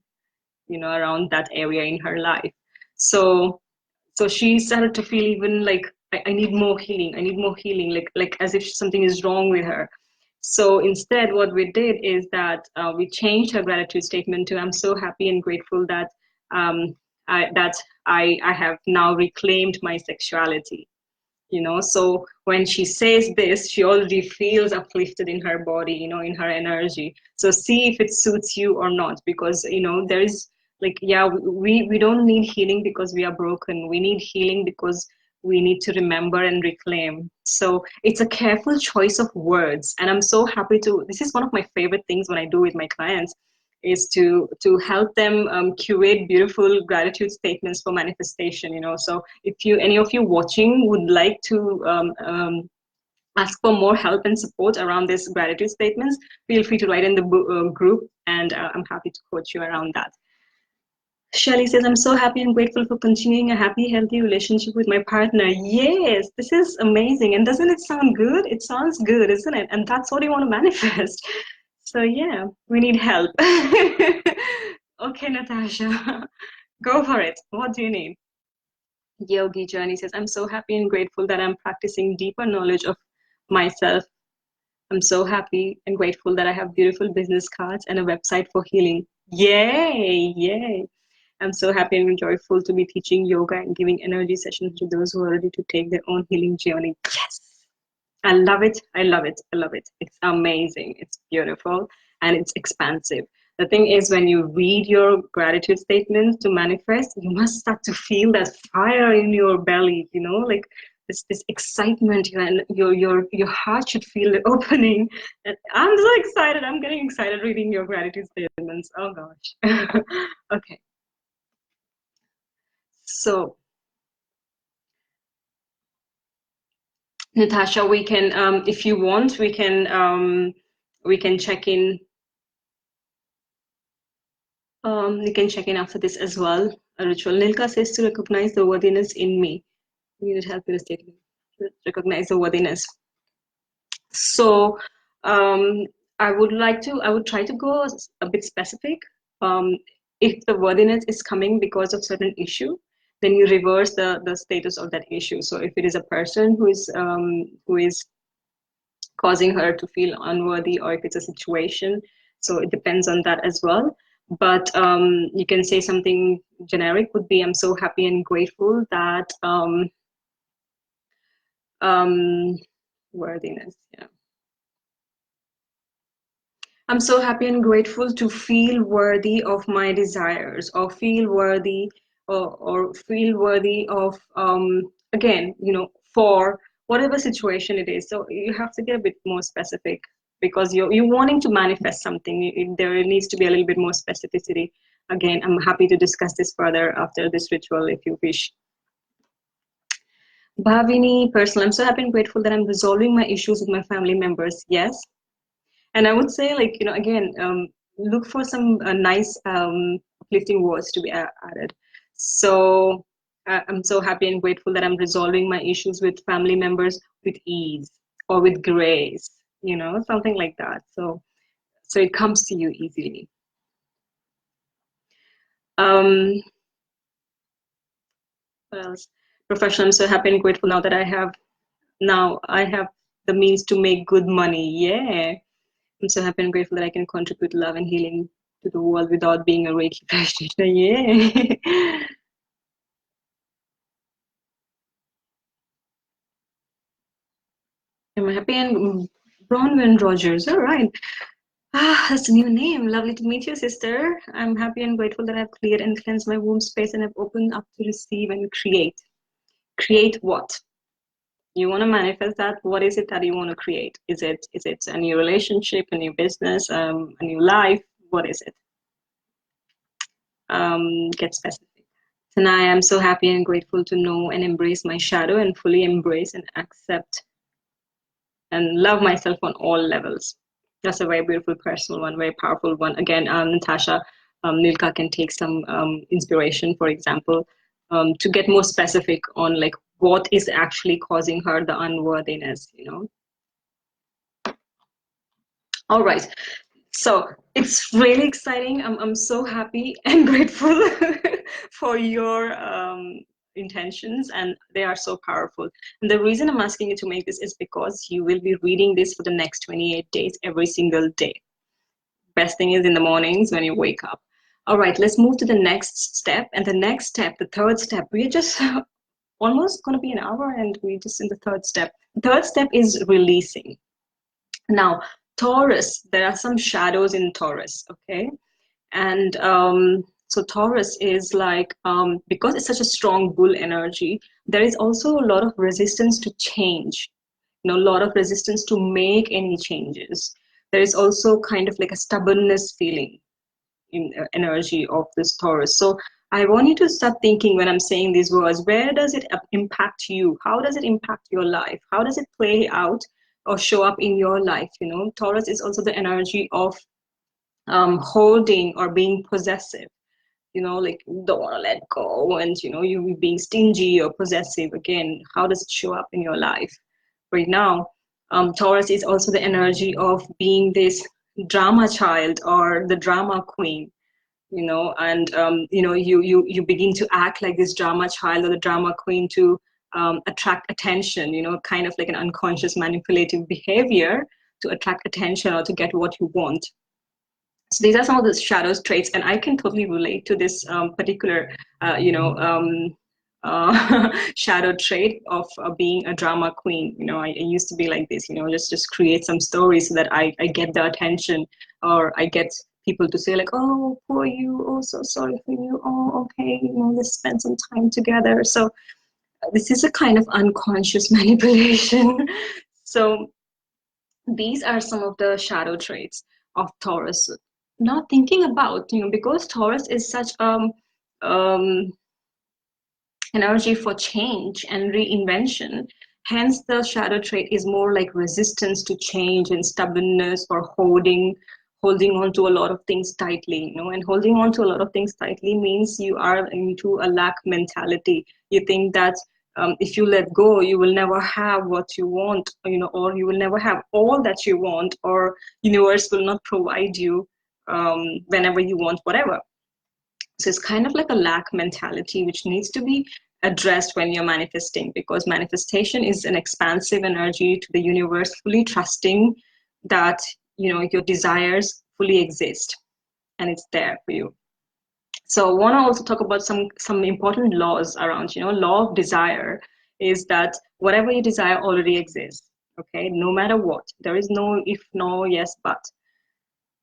around that area in her life. So, so she started to feel even like, I need more healing. I need more healing, like as if something is wrong with her. So instead, what we did is that we changed her gratitude statement to, I'm so happy and grateful that um, I have now reclaimed my sexuality. So when she says this, she already feels uplifted in her body, in her energy. So see if it suits you or not, because there is, like, yeah, we don't need healing because we are broken. We need healing because we need to remember and reclaim. So it's a careful choice of words, and I'm so happy to, this is one of my favorite things when I do with my clients, is to help them curate beautiful gratitude statements for manifestation. So if any of you watching would like to ask for more help and support around these gratitude statements, feel free to write in the group, and I'm happy to coach you around that. Shelly says, I'm so happy and grateful for continuing a happy, healthy relationship with my partner. Yes, this is amazing. And doesn't it sound good? It sounds good, isn't it? And that's what you want to manifest. So yeah, we need help. Okay, Natasha, go for it. What do you need? Yogi Journey says, I'm so happy and grateful that I'm practicing deeper knowledge of myself I'm so happy and grateful that I have beautiful business cards and a website for healing. Yay! Yay! I'm so happy and joyful to be teaching yoga and giving energy sessions to those who are ready to take their own healing journey. Yes! I love it. I love it. I love it. It's amazing. It's beautiful and it's expansive. The thing is, when you read your gratitude statements to manifest, you must start to feel that fire in your belly, like this excitement, and your heart should feel it opening. And I'm so excited. I'm getting excited reading your gratitude statements. Oh gosh. Okay. So, Natasha, we can, if you want, we can check in. You can check in after this as well. A ritual. Nilka says to recognize the worthiness in me. You need help with the statement. Recognize the worthiness. So, I would try to go a bit specific. If the worthiness is coming because of certain issue, then you reverse the status of that issue. So if it is a person who is causing her to feel unworthy, or if it's a situation, so it depends on that as well. But you can say something generic would be, I'm so happy and grateful that worthiness, yeah. I'm so happy and grateful to feel worthy of my desires, or feel worthy, or feel worthy of, again, for whatever situation it is. So you have to get a bit more specific, because you're wanting to manifest something. There needs to be a little bit more specificity. Again, I'm happy to discuss this further after this ritual if you wish. Bhavini, personal, I'm so happy and grateful that I'm resolving my issues with my family members. Yes. And I would say, again, look for some nice uplifting words to be added. So I'm so happy and grateful that I'm resolving my issues with family members with ease, or with grace, something like that. So it comes to you easily. What else? Professional, I'm so happy and grateful now that I have the means to make good money. Yeah. I'm so happy and grateful that I can contribute love and healing to the world without being a Reiki practitioner. Yeah. I'm happy and Bronwyn Rogers. All right. That's a new name. Lovely to meet you, sister. I'm happy and grateful that I've cleared and cleansed my womb space and I've opened up to receive and create. Create what? You want to manifest that? What is it that you want to create? Is it a new relationship, a new business, a new life? What is it? Get specific. Tonight, I'm so happy and grateful to know and embrace my shadow and fully embrace and accept and love myself on all levels. That's a very beautiful personal one, very powerful one. Again, Natasha, Nilka can take some inspiration, for example, to get more specific on like what is actually causing her the unworthiness, All right. So it's really exciting. I'm so happy and grateful for your intentions, and they are so powerful. And the reason I'm asking you to make this is because you will be reading this for the next 28 days, every single day. Best thing is in the mornings when you wake up. All right, let's move to the next step. And the next step, the third step, we're just almost going to be an hour and we're just in the third step. The third step is releasing. Now, Taurus, there are some shadows in Taurus, okay? And so Taurus is like, because it's such a strong bull energy, there is also a lot of resistance to change, a lot of resistance to make any changes. There is also kind of like a stubbornness feeling in energy of this Taurus. So I want you to start thinking when I'm saying these words, where does it impact you? How does it impact your life? How does it play out or show up in your life? Taurus is also the energy of holding or being possessive, like don't want to let go, and you being stingy or possessive. Again, how does it show up in your life right now? Taurus is also the energy of being this drama child or the drama queen, and you begin to act like this drama child or the drama queen to attract attention, kind of like an unconscious manipulative behavior to attract attention or to get what you want. So these are some of the shadow traits, and I can totally relate to this particular, shadow trait of being a drama queen. I used to be like this. Just create some stories so that I get the attention, or I get people to say like, "Oh, poor you. Oh, so sorry for you. Oh, okay. Let's spend some time together." So this is a kind of unconscious manipulation. So these are some of the shadow traits of Taurus. Not thinking about, because Taurus is such um, energy for change and reinvention. Hence, the shadow trait is more like resistance to change and stubbornness, or holding on to a lot of things tightly. And holding on to a lot of things tightly means you are into a lack mentality. You think that if you let go, you will never have what you want, or you will never have all that you want, or universe will not provide you whenever you want whatever. So it's kind of like a lack mentality, which needs to be addressed when you're manifesting, because manifestation is an expansive energy to the universe, fully trusting that your desires fully exist and it's there for you. So I want to also talk about some important laws around, law of desire is that whatever you desire already exists. Okay, no matter what. There is no if, no, yes, but.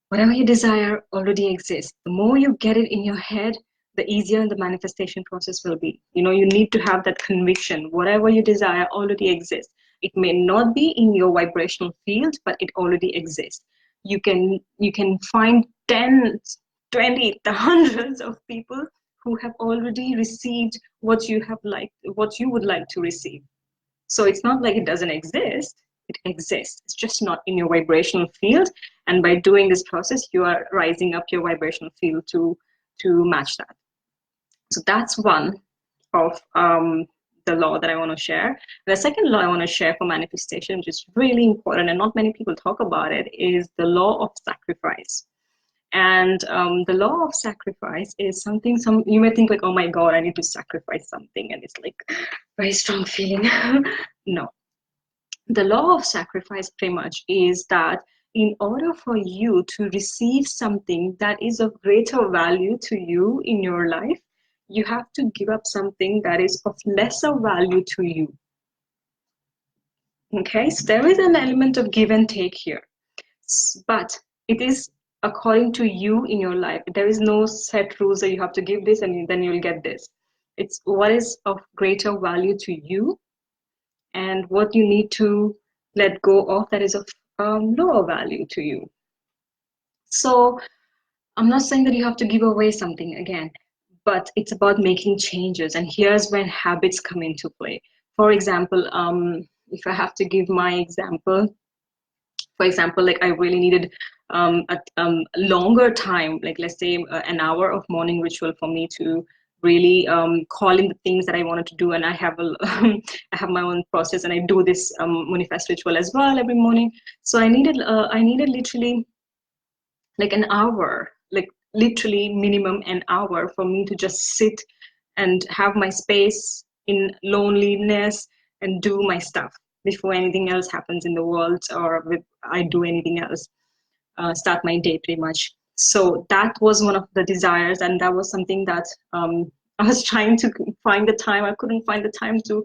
Whatever you desire already exists. The more you get it in your head, the easier the manifestation process will be. You need to have that conviction. Whatever you desire already exists. It may not be in your vibrational field, but it already exists. You can find tens, 20, the hundreds of people who have already received what you would like to receive. So it's not like it doesn't exist. It exists. It's just not in your vibrational field. And by doing this process, you are rising up your vibrational field to match that. So that's one of the law that I want to share. The second law I want to share for manifestation, which is really important and not many people talk about it, is the law of sacrifice. And the law of sacrifice is something you may think like, oh my God, I need to sacrifice something. And it's like very strong feeling. No. The law of sacrifice pretty much is that in order for you to receive something that is of greater value to you in your life, you have to give up something that is of lesser value to you. Okay, so there is an element of give and take here, but it is according to you in your life. There is no set rules that you have to give this and then you'll get this. It's what is of greater value to you and what you need to let go of that is of lower value to you. So I'm not saying that you have to give away something again, but it's about making changes. And here's when habits come into play. For example, if I have to give my example, for example, like I really needed a longer time, like let's say an hour of morning ritual for me to really call in the things that I wanted to do. And I have I have my own process, and I do this Moonifest ritual as well every morning. So I needed literally like an hour, like literally minimum an hour for me to just sit and have my space in loneliness and do my stuff before anything else happens in the world, or I do anything else, start my day pretty much. So that was one of the desires, and that was something that I was trying to find the time. I couldn't find the time to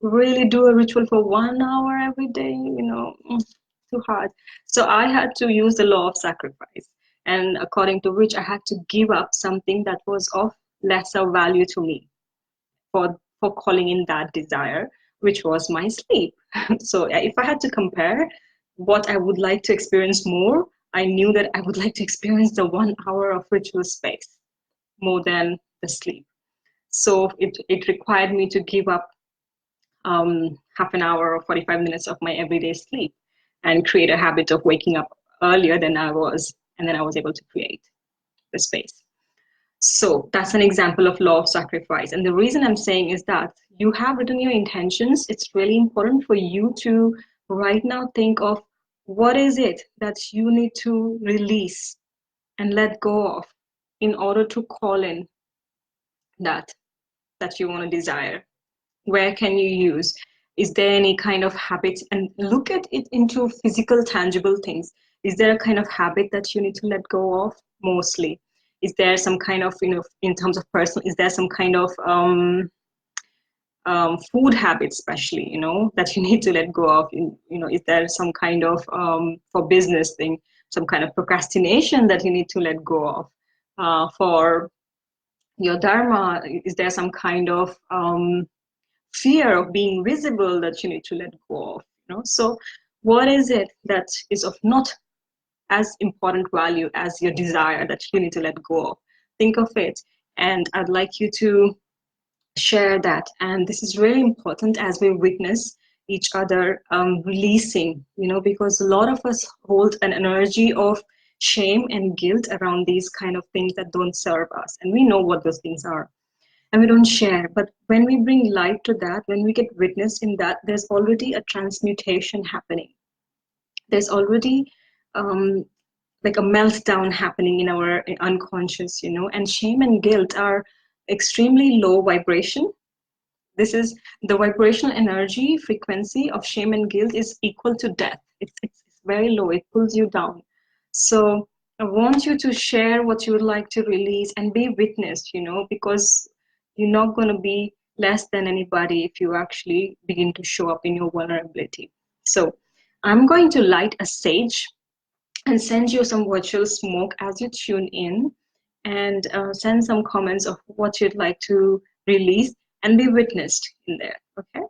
really do a ritual for 1 hour every day, too hard. So I had to use the law of sacrifice, and according to which I had to give up something that was of lesser value to me for calling in that desire, which was my sleep. So if I had to compare what I would like to experience more, I knew that I would like to experience the 1 hour of ritual space more than the sleep. So it required me to give up half an hour or 45 minutes of my everyday sleep and create a habit of waking up earlier than I was, and then I was able to create the space. So that's an example of law of sacrifice. And the reason I'm saying is that you have written your intentions. It's really important for you to right now think of what is it that you need to release and let go of in order to call in that you want to desire. Where can you use? Is there any kind of habits? And look at it into physical, tangible things. Is there a kind of habit that you need to let go of mostly? Is there some kind of, in terms of personal, is there some kind of food habits, especially, that you need to let go of? Is there some kind of, for business thing, some kind of procrastination that you need to let go of? For your dharma, is there some kind of fear of being visible that you need to let go of? So what is it that is of not as important value as your desire that you need to let go of? Think of it, and I'd like you to share that. And this is really important as we witness each other releasing, because a lot of us hold an energy of shame and guilt around these kind of things that don't serve us, and we know what those things are, and we don't share. But when we bring light to that, when we get witness in that, there's already a transmutation happening. There's already like a meltdown happening in our unconscious, and shame and guilt are extremely low vibration. This is the vibrational energy frequency of shame and guilt is equal to death. It's very low. It pulls you down. So I want you to share what you would like to release and be witnessed, because you're not going to be less than anybody if you actually begin to show up in your vulnerability. So I'm going to light a sage and send you some virtual smoke as you tune in, and send some comments of what you'd like to release and be witnessed in there, okay?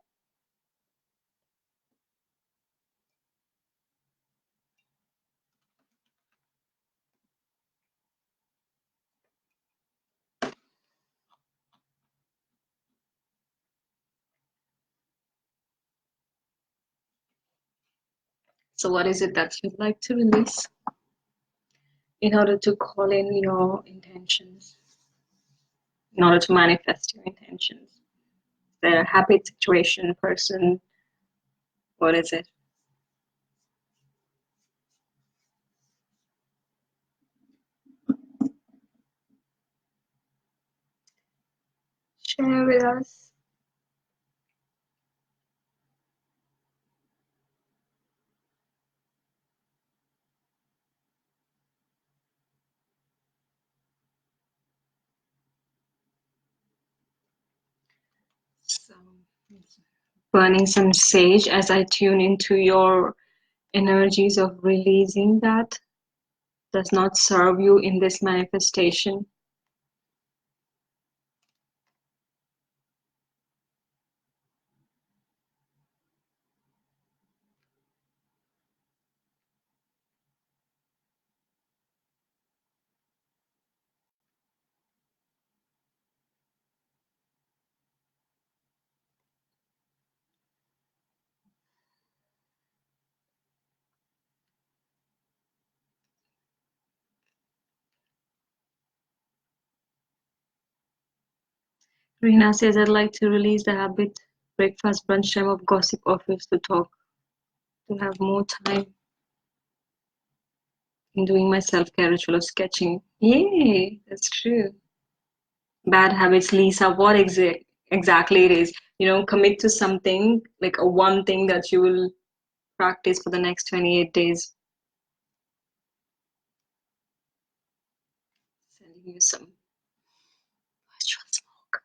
So what is it that you'd like to release in order to call in your intentions, in order to manifest your intentions? The habit, situation, person, what is it? Share with us. So, burning some sage as I tune into your energies of releasing that does not serve you in this manifestation. Rina says, I'd like to release the habit, breakfast, brunch time of gossip office to talk, to have more time in doing my self-care ritual of sketching. Yay, that's true. Bad habits, Lisa, what exactly it is? Commit to something, like a one thing that you will practice for the next 28 days. Sending you some virtual smoke.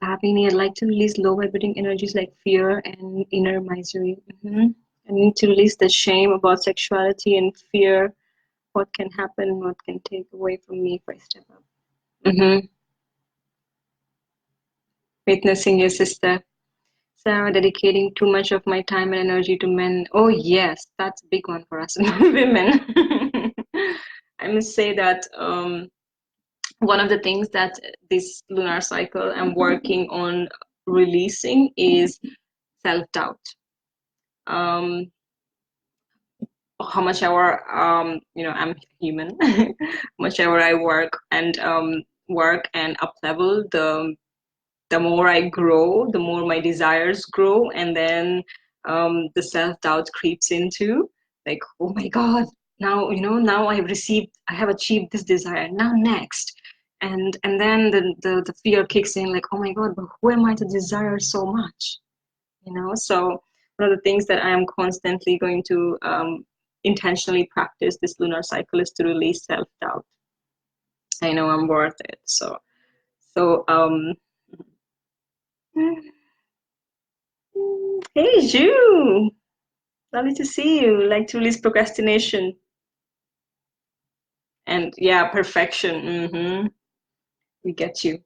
Bhavini, I'd like to release low vibrating energies like fear and inner misery. I need to release the shame about sexuality and fear. What can happen, what can take away from me if I step up. Witnessing your sister. Sarah, dedicating too much of my time and energy to men. Oh yes, that's a big one for us women. I must say that one of the things that this lunar cycle I'm working on releasing is self-doubt. How much ever I'm human, much ever I work and up level, the more I grow, the more my desires grow, and then the self-doubt creeps into, like, oh my God, now now I have achieved this desire. Now next, and then the fear kicks in, like, oh my God, but who am I to desire so much? So one of the things that I am constantly going to intentionally practice this lunar cycle is to release self-doubt. I know I'm worth it. So hey Ju, lovely to see you. Like to release procrastination and yeah, perfection. We get you.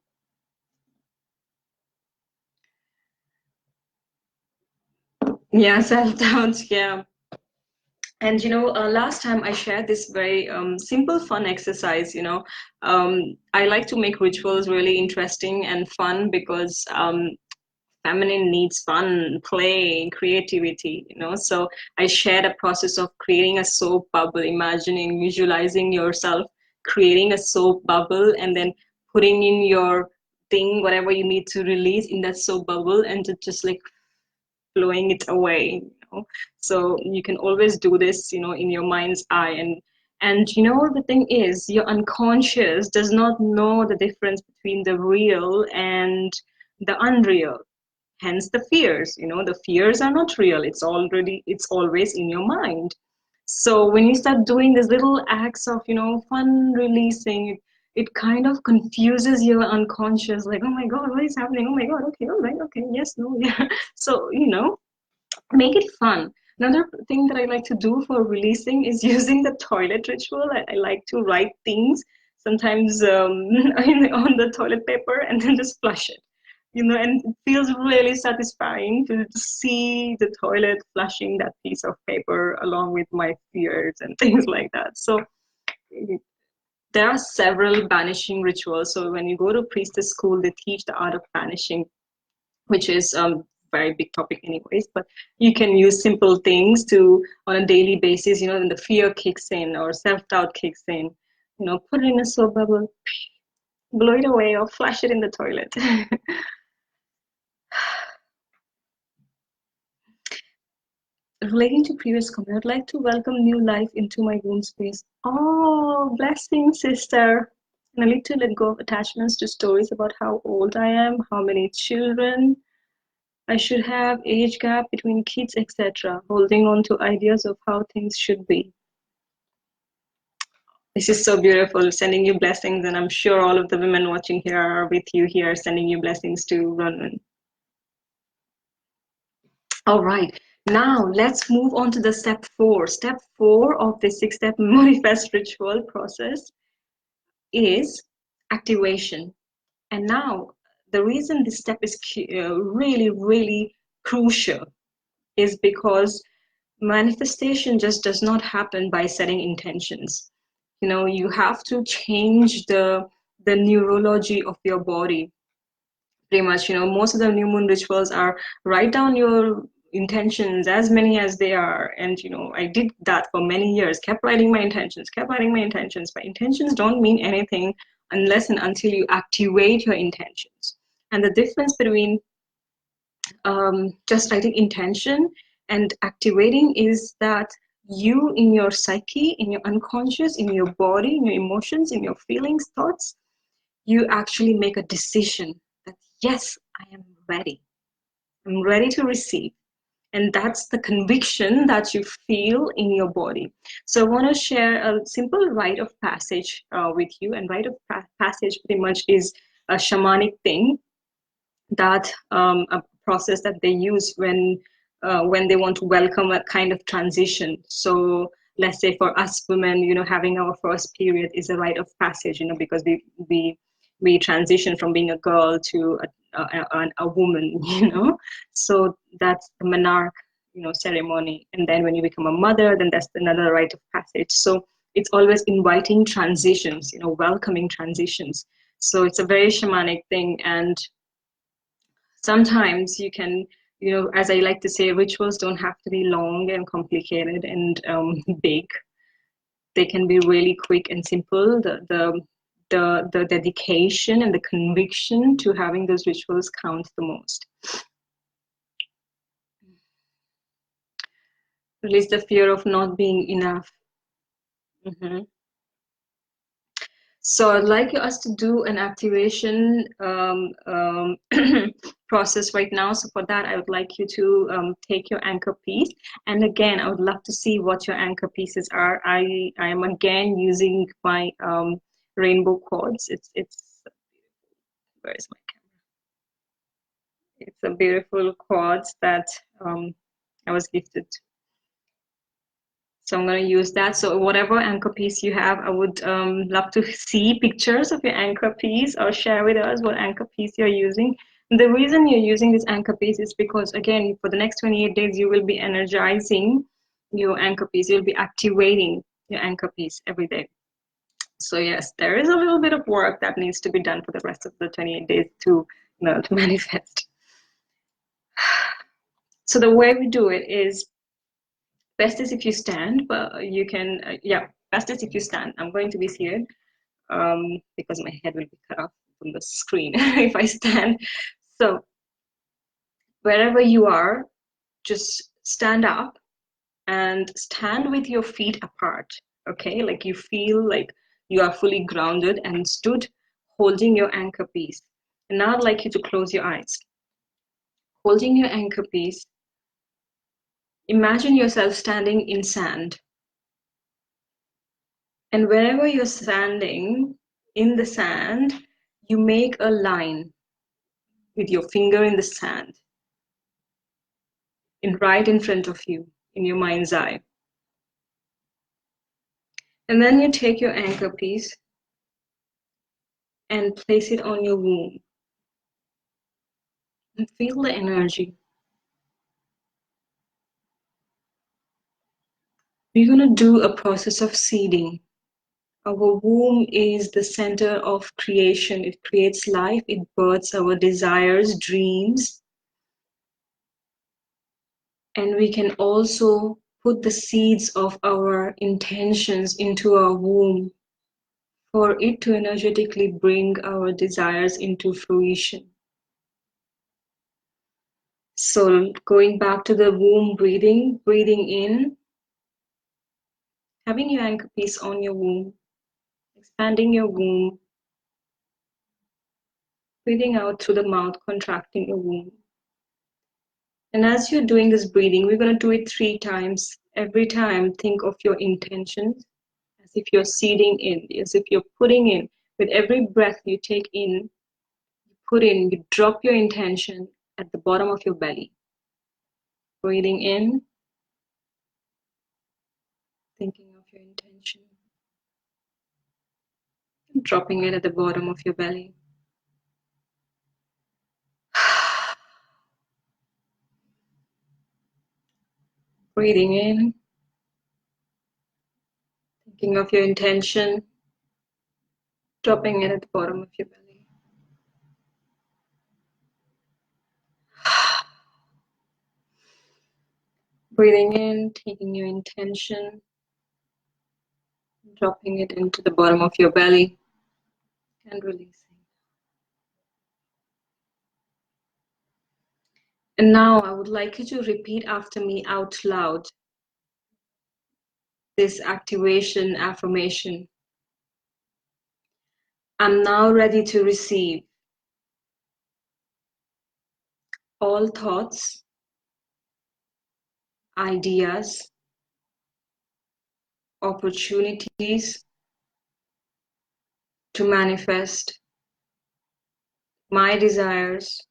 Yeah, self-doubt. Yeah. And last time I shared this very simple, fun exercise. I like to make rituals really interesting and fun because feminine needs fun, play, creativity. So I shared a process of creating a soap bubble, imagining, visualizing yourself creating a soap bubble, and then putting in your thing, whatever you need to release in that soap bubble, and to just like blowing it away. So you can always do this in your mind's eye. And the thing is, your unconscious does not know the difference between the real and the unreal, hence the fears. The fears are not real, it's always in your mind. So when you start doing these little acts of fun releasing, it kind of confuses your unconscious, like, oh my god, what is happening? Oh my god, okay, all right, okay, yes, no, yeah. So make it fun. Another thing that I like to do for releasing is using the toilet ritual. I like to write things sometimes on the toilet paper and then just flush it. And it feels really satisfying to see the toilet flushing that piece of paper along with my fears and things like that. So there are several banishing rituals. So when you go to priestess school, they teach the art of banishing, which is very big topic anyways, but you can use simple things to on a daily basis, when the fear kicks in or self-doubt kicks in, put it in a soap bubble, blow it away, or flush it in the toilet. Relating to previous comment, I'd like to welcome new life into my womb space. Oh, blessing, sister. And I need to let go of attachments to stories about how old I am, how many children I should have, age gap between kids, etc. Holding on to ideas of how things should be. This is so beautiful, sending you blessings, and I'm sure all of the women watching here are with you here, sending you blessings too, Ronwin. All right, now let's move on to the step 4. Step 4 of the 6-step Moonifest ritual process is activation. And now, the reason this step is really, really crucial is because manifestation just does not happen by setting intentions. You have to change the neurology of your body. Pretty much, most of the new moon rituals are write down your intentions, as many as they are. And I did that for many years, kept writing my intentions, but intentions don't mean anything unless and until you activate your intentions. And the difference between just writing intention and activating is that you, in your psyche, in your unconscious, in your body, in your emotions, in your feelings, thoughts, you actually make a decision that yes, I am ready. I'm ready to receive. And that's the conviction that you feel in your body. So I want to share a simple rite of passage with you. And rite of passage pretty much is a shamanic thing, that a process that they use when they want to welcome a kind of transition. So let's say for us women, having our first period is a rite of passage, because we transition from being a girl to a woman, So that's the monarch, ceremony. And then when you become a mother, then that's another rite of passage. So it's always inviting transitions, welcoming transitions. So it's a very shamanic thing. And sometimes you can, as I like to say, rituals don't have to be long and complicated and big. They can be really quick and simple. The dedication and the conviction to having those rituals counts the most. Release the fear of not being enough. So I'd like us to do an activation process right now. So for that, I would like you to take your anchor piece. And again, I would love to see what your anchor pieces are. I am again using my rainbow quartz. It's where is my camera? It's a beautiful quartz that I was gifted. So I'm going to use that. So whatever anchor piece you have, I would love to see pictures of your anchor piece or share with us what anchor piece you're using. And the reason you're using this anchor piece is because, again, for the next 28 days, you will be energizing your anchor piece. You'll be activating your anchor piece every day. So yes, there is a little bit of work that needs to be done for the rest of the 28 days to, to manifest. So the way we do it is, best is if you stand, but you can, best is if you stand. I'm going to be seated because my head will be cut off from the screen if I stand. So wherever you are, just stand up and stand with your feet apart, okay? Like you feel like you are fully grounded and stood holding your anchor piece. And now I'd like you to close your eyes. Holding your anchor piece, imagine yourself standing in sand. And wherever you're standing in the sand, you make a line with your finger in the sand, right in front of you, in your mind's eye. And then you take your anchor piece and place it on your womb. And feel the energy. We're going to do a process of seeding. Our womb is the center of creation. It creates life. It births our desires, dreams. And we can also put the seeds of our intentions into our womb for it to energetically bring our desires into fruition. So going back to the womb breathing, breathing in, having your anchor piece on your womb, expanding your womb, breathing out through the mouth, contracting your womb. And as you're doing this breathing, we're going to do it 3 times. Every time, think of your intentions as if you're seeding in, as if you're putting in. With every breath you take in, you put in, you drop your intention at the bottom of your belly. Breathing in, thinking of your intention, dropping it at the bottom of your belly. Breathing in, thinking of your intention, dropping it at the bottom of your belly. Breathing in, taking your intention, dropping it into the bottom of your belly, and releasing. And now I would like you to repeat after me out loud this activation affirmation. I'm now ready to receive all thoughts, ideas, opportunities to manifest my desires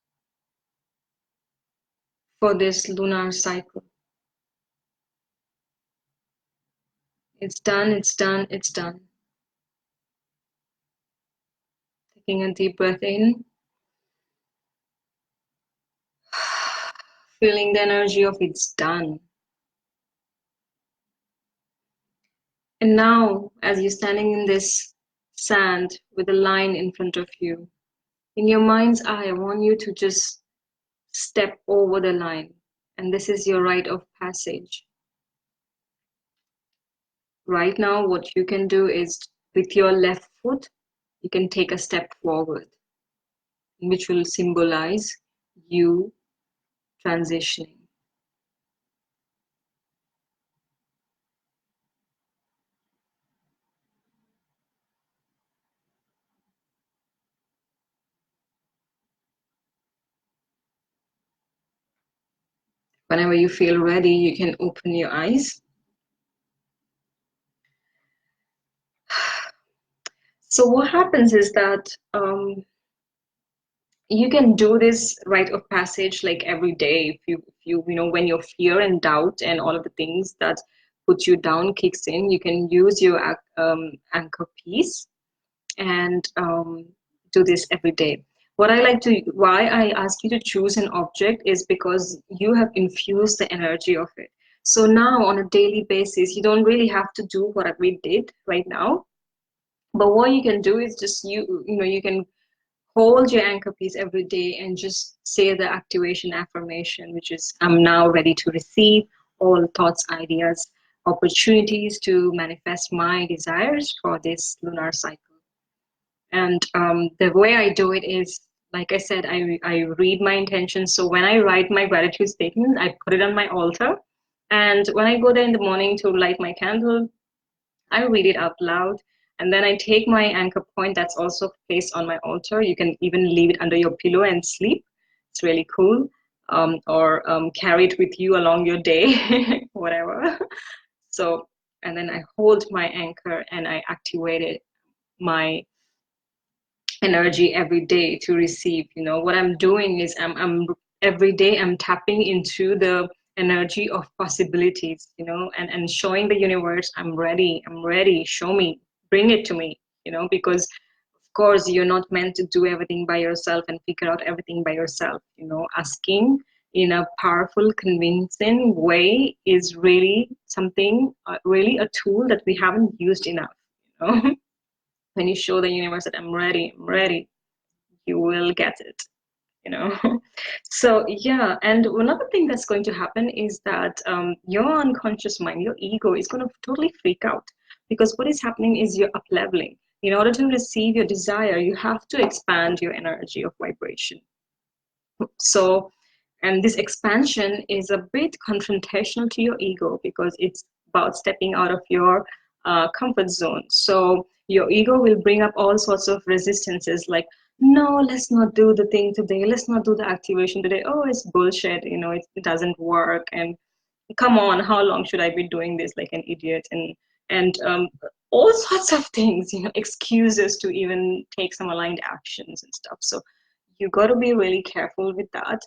for this lunar cycle. It's done, it's done, it's done. Taking a deep breath in, feeling the energy of it's done. And now, as you're standing in this sand with a line in front of you, in your mind's eye, I want you to just step over the line. And this is your rite of passage. Right now, what you can do is with your left foot, you can take a step forward, which will symbolize you transitioning. Whenever you feel ready, you can open your eyes. So what happens is that you can do this rite of passage like every day. If you know, when your fear and doubt and all of the things that put you down kicks in, you can use your anchor piece and do this every day. Why I ask you to choose an object is because you have infused the energy of it. So now on a daily basis, you don't really have to do what we did right now. But what you can do is just you can hold your anchor piece every day and just say the activation affirmation, which is, I'm now ready to receive all thoughts, ideas, opportunities to manifest my desires for this lunar cycle. And the way I do it is, like I said, I read my intentions. So when I write my gratitude statement, I put it on my altar. And when I go there in the morning to light my candle, I read it out loud. And then I take my anchor point that's also placed on my altar. You can even leave it under your pillow and sleep. It's really cool. Or carry it with you along your day, whatever. So, and then I hold my anchor and I activated my energy every day to receive. What I'm doing is I'm every day I'm tapping into the energy of possibilities, and showing the universe, I'm ready, show me, bring it to me, because of course you're not meant to do everything by yourself and figure out everything by yourself. Asking in a powerful, convincing way is really something, really a tool that we haven't used enough. When you show the universe that I'm ready, you will get it, you know. So yeah, and another thing that's going to happen is that your unconscious mind, your ego, is going to totally freak out, because what is happening is you're up leveling. In order to receive your desire, you have to expand your energy of vibration. So, and this expansion is a bit confrontational to your ego, because it's about stepping out of your comfort zone. So your ego will bring up all sorts of resistances, like, no, let's not do the thing today. Let's not do the activation today. Oh, it's bullshit. It doesn't work. And come on, how long should I be doing this like an idiot? And all sorts of things, excuses to even take some aligned actions and stuff. So you got to be really careful with that,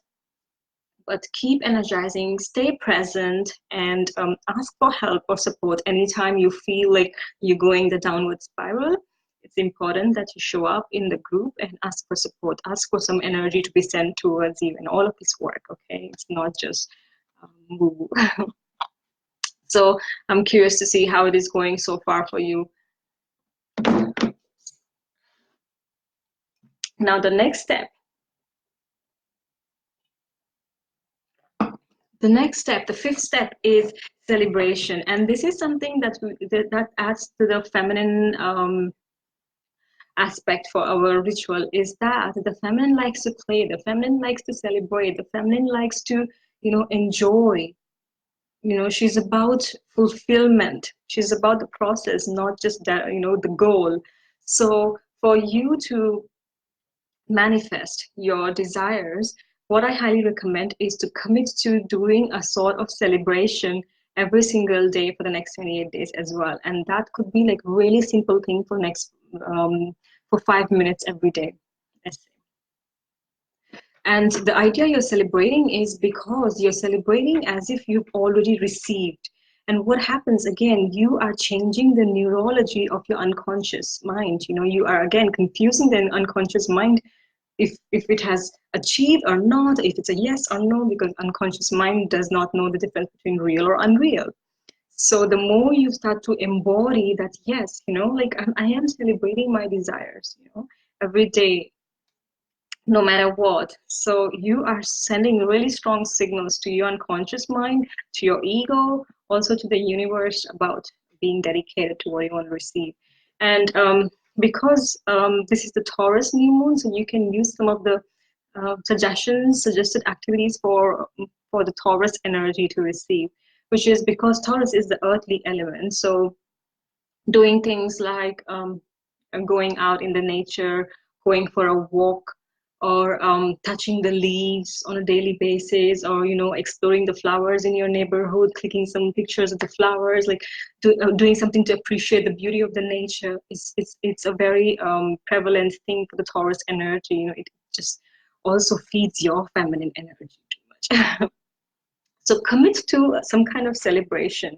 but keep energizing, stay present, and ask for help or support anytime you feel like you're going the downward spiral. It's important that you show up in the group and ask for support, ask for some energy to be sent towards you and all of this work. Okay, it's not just woo. So I'm curious to see how it is going so far for you. Now the next step, the fifth step, is celebration. And this is something that adds to the feminine aspect for our ritual, is that the feminine likes to play, the feminine likes to celebrate, the feminine likes to, enjoy. She's about fulfillment. She's about the process, not just that, the goal. So for you to manifest your desires, what I highly recommend is to commit to doing a sort of celebration every single day for the next 28 days as well. And that could be like really simple thing for 5 minutes every day. And the idea you're celebrating is because you're celebrating as if you've already received. And what happens again, you are changing the neurology of your unconscious mind. You are again confusing the unconscious mind if it has achieved or not, if it's a yes or no, because unconscious mind does not know the difference between real or unreal. So the more you start to embody that, yes, like I am celebrating my desires, every day, no matter what. So you are sending really strong signals to your unconscious mind, to your ego, also to the universe, about being dedicated to what you want to receive. And because this is the Taurus new moon, so you can use some of the suggested activities for the Taurus energy to receive, which is because Taurus is the earthly element. So doing things like going out in the nature, going for a walk, or touching the leaves on a daily basis, or exploring the flowers in your neighborhood, clicking some pictures of the flowers, like doing something to appreciate the beauty of the nature. It's a very prevalent thing for the Taurus energy. It just also feeds your feminine energy too much. So commit to some kind of celebration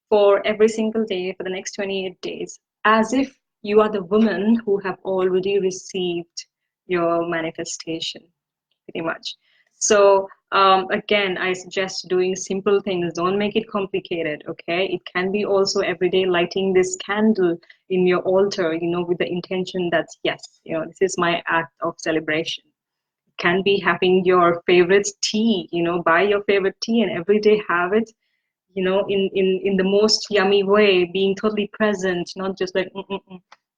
for every single day for the next 28 days, as if you are the woman who have already received your manifestation, pretty much. So again, I suggest doing simple things. Don't make it complicated, okay? It can be also every day lighting this candle in your altar, with the intention that, yes, this is my act of celebration. It can be having your favorite tea, buy your favorite tea and every day have it, in the most yummy way, being totally present, not just like,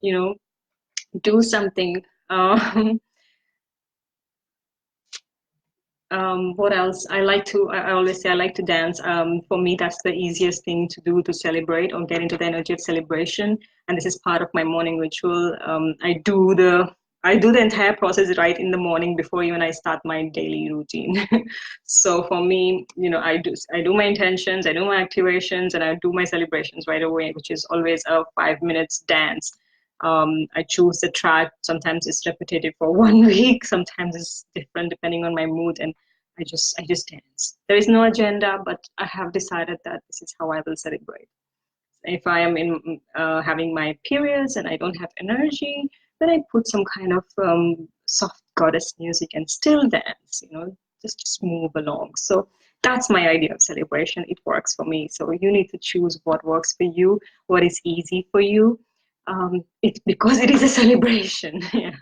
you know, do something. What else? I always say I like to dance. For me, that's the easiest thing to do to celebrate or get into the energy of celebration. And this is part of my morning ritual. I do the entire process right in the morning before even I start my daily routine. So for me, I do my intentions, I do my activations, and I do my celebrations right away, which is always a 5 minutes dance. I choose the track. Sometimes it's repetitive for 1 week. Sometimes it's different depending on my mood, and I just dance. There is no agenda, but I have decided that this is how I will celebrate. If I am in having my periods and I don't have energy, then I put some kind of soft goddess music and still dance. Just move along. So that's my idea of celebration. It works for me. So you need to choose what works for you, what is easy for you. Because it is a celebration. Yeah.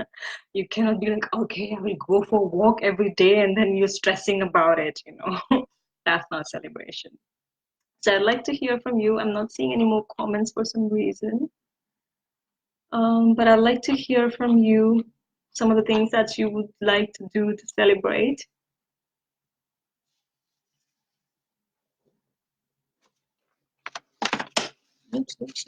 You cannot be like, okay, I will go for a walk every day and then you're stressing about it. That's not celebration. So I'd like to hear from you. I'm not seeing any more comments for some reason. But I'd like to hear from you some of the things that you would like to do to celebrate. Oops, oops.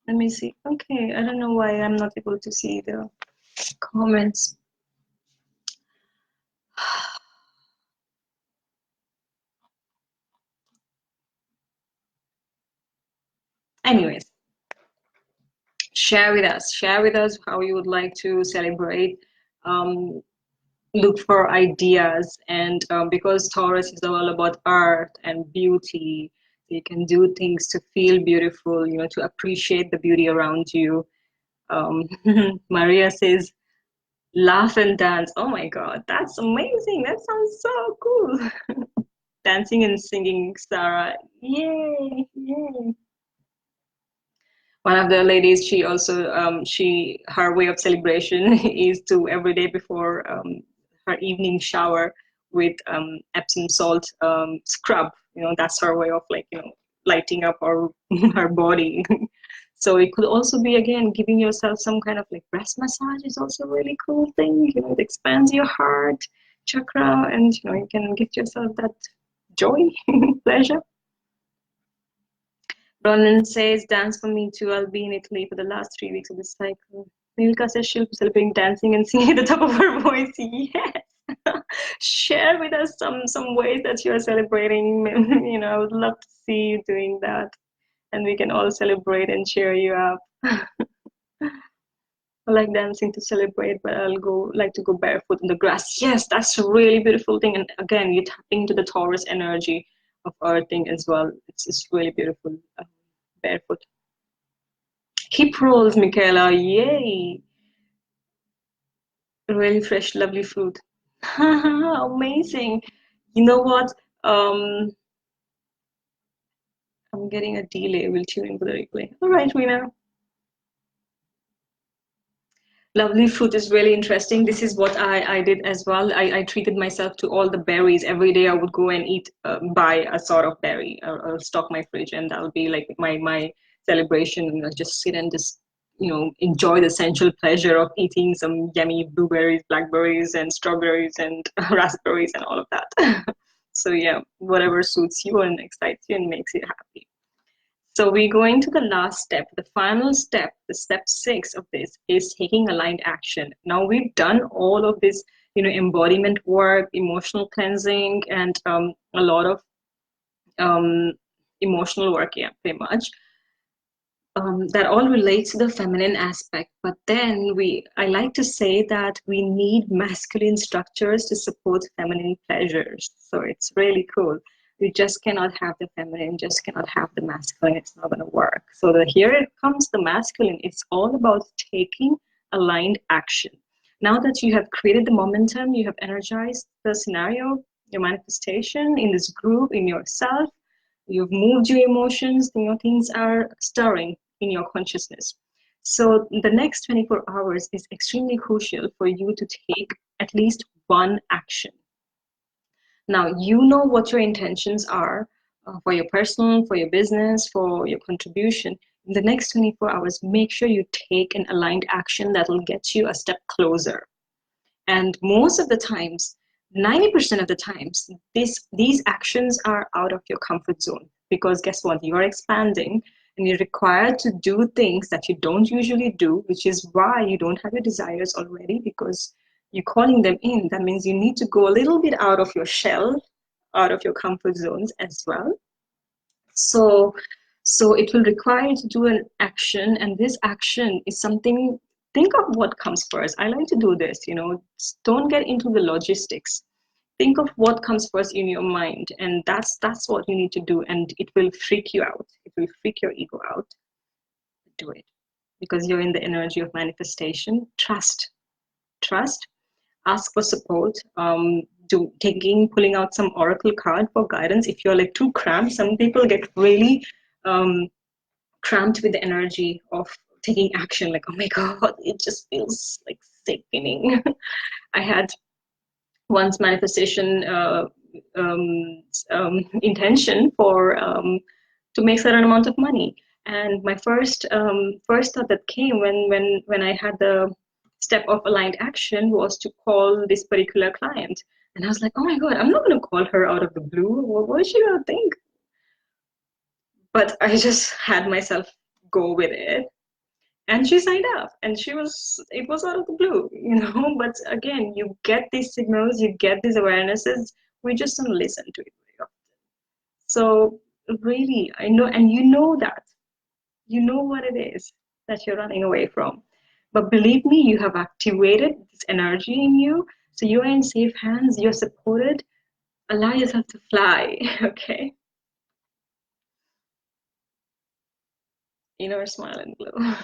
Let me see. Okay, I don't know why I'm not able to see the comments. Anyways, share with us how you would like to celebrate. Look for ideas, and because Taurus is all about art and beauty, you can do things to feel beautiful, to appreciate the beauty around you. Maria says laugh and dance. Oh my god, that's amazing. That sounds so cool. Dancing and singing, Sarah. Yay, yay. One of the ladies, she also her way of celebration is to every day before her evening shower with Epsom salt scrub. That's her way of, like, lighting up her body. So it could also be, again, giving yourself some kind of like breast massage is also a really cool thing. It expands your heart chakra, and you can give yourself that joy, pleasure. Ronan says, dance for me too. I'll be in Italy for the last 3 weeks of this cycle. Milka says she'll be celebrating dancing and singing at the top of her voice. Yes. Share with us some ways that you're celebrating. I would love to see you doing that. And we can all celebrate and cheer you up. I like dancing to celebrate, but like to go barefoot in the grass. Yes, that's a really beautiful thing. And again, you're tapping into the Taurus energy of earthing as well. It's really beautiful. Barefoot. Hip rolls, Michaela. Yay. Really fresh, lovely fruit. Amazing. You know what? I'm getting a delay. We'll tune in for the replay. All right, Rina. Lovely fruit is really interesting. This is what I did as well. I treated myself to all the berries. Every day I would go and eat, buy a sort of berry, or stock my fridge, and that'll be like my celebration. Just sit and just, enjoy the sensual pleasure of eating some yummy blueberries, blackberries, and strawberries, and raspberries, and all of that. So yeah, whatever suits you and excites you and makes you happy. So we're going to the last step. The final step, the step 6 of this is taking aligned action. Now we've done all of this, embodiment work, emotional cleansing, and a lot of emotional work, yeah, pretty much. That all relates to the feminine aspect. But then I like to say that we need masculine structures to support feminine pleasures. So it's really cool. You just cannot have the feminine, just cannot have the masculine. It's not going to work. So here it comes the masculine. It's all about taking aligned action. Now that you have created the momentum, you have energized the scenario, your manifestation in this group, in yourself, you've moved your emotions, things are stirring in your consciousness. So the next 24 hours is extremely crucial for you to take at least one action. Now, you know what your intentions are for your personal, for your business, for your contribution. In the next 24 hours, make sure you take an aligned action that will get you a step closer. And most of the times, 90% of the times, these actions are out of your comfort zone, because guess what? You're expanding and you're required to do things that you don't usually do, which is why you don't have your desires already, because you're calling them in. That means you need to go a little bit out of your shell, out of your comfort zones as well. So it will require you to do an action, and this action is something. Think of what comes first. I like to do this, don't get into the logistics. Think of what comes first in your mind, and that's what you need to do, and it will freak you out. It will freak your ego out. Do it, because you're in the energy of manifestation. Trust. Ask for support. Pulling out some oracle card for guidance. If you're like too cramped, some people get really cramped with the energy of taking action, like, oh my god, it just feels like sickening. I had once manifestation intention for to make certain amount of money, and my first thought that came when I had the step of aligned action was to call this particular client, and I was like, oh my god, I'm not going to call her out of the blue. What is she going to think? But I just had myself go with it, and she signed up, and it was out of the blue. But again, you get these signals, you get these awarenesses, we just don't listen to it very often. So really, I know, and that you know what it is that you're running away from, but believe me, you have activated this energy in you, so you're in safe hands, you're supported. Allow yourself to fly. Okay, smile and glow.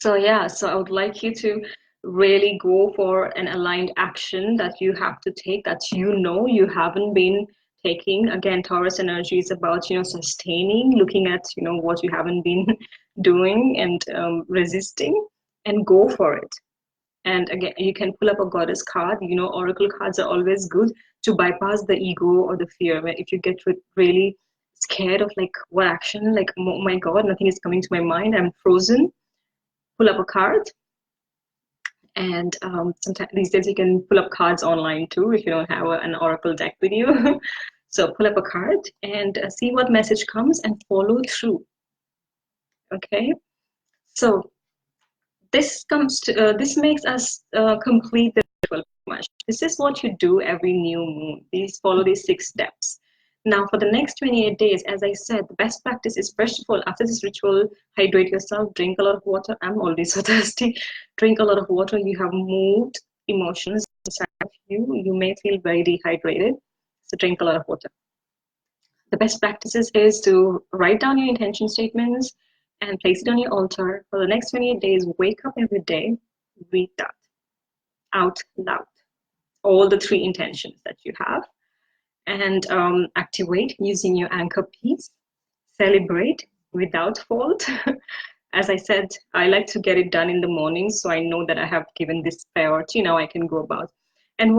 So yeah, so I would like you to really go for an aligned action that you have to take, that you haven't been taking. Again, Taurus energy is about sustaining, looking at what you haven't been doing, and resisting, and go for it. And again, you can pull up a goddess card. Oracle cards are always good to bypass the ego or the fear. If you get really scared of like what action, like, oh my god, nothing is coming to my mind, I'm frozen, pull up a card. And sometimes these days you can pull up cards online too if you don't have an oracle deck with you. So pull up a card and see what message comes and follow through. Okay, so this makes us complete the ritual much. This is what you do every new moon. Follow these 6 steps. Now, for the next 28 days, as I said, the best practice is, first of all, after this ritual, hydrate yourself, drink a lot of water. I'm already so thirsty. Drink a lot of water. You have moved emotions inside of you. You may feel very dehydrated, so drink a lot of water. The best practices is to write down your intention statements and place it on your altar. For the next 28 days, wake up every day, read that out loud. All the 3 intentions that you have. And activate using your anchor piece. Celebrate without fault. As I said, I like to get it done in the morning, so I know that I have given this priority. Now I can go about. And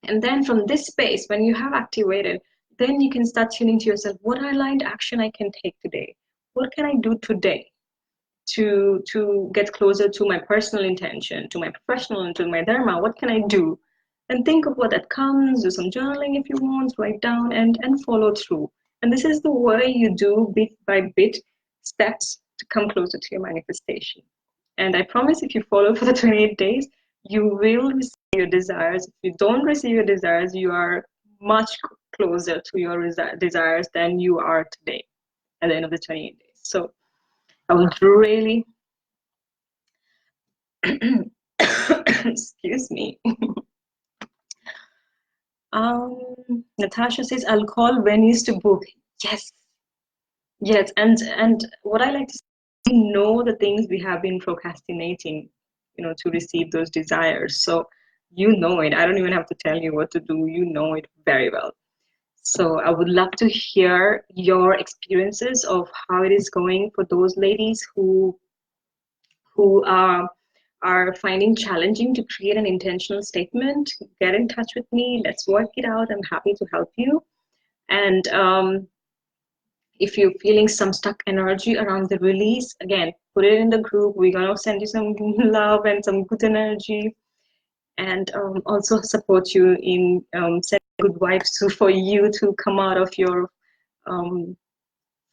and then from this space, when you have activated, then you can start tuning to yourself. What aligned action I can take today? What can I do today to get closer to my personal intention, to my professional, and to my dharma? What can I do And think of what that comes, do some journaling if you want, write down and follow through. And this is the way you do bit by bit steps to come closer to your manifestation. And I promise if you follow for the 28 days, you will receive your desires. If you don't receive your desires, you are much closer to your desires than you are today at the end of the 28 days. So I would really, excuse me. Natasha says, I'll call venues to book. Yes, yes. And what I like to say, we know the things we have been procrastinating, to receive those desires. So you know it. I don't even have to tell you what to do. You know it very well. So I would love to hear your experiences of how it is going for those ladies who are finding challenging to create an intentional statement. Get in touch with me. Let's work it out. I'm happy to help you. And if you're feeling some stuck energy around the release, again, put it in the group. We're going to send you some love and some good energy, and also support you in setting good vibes for you to come out of your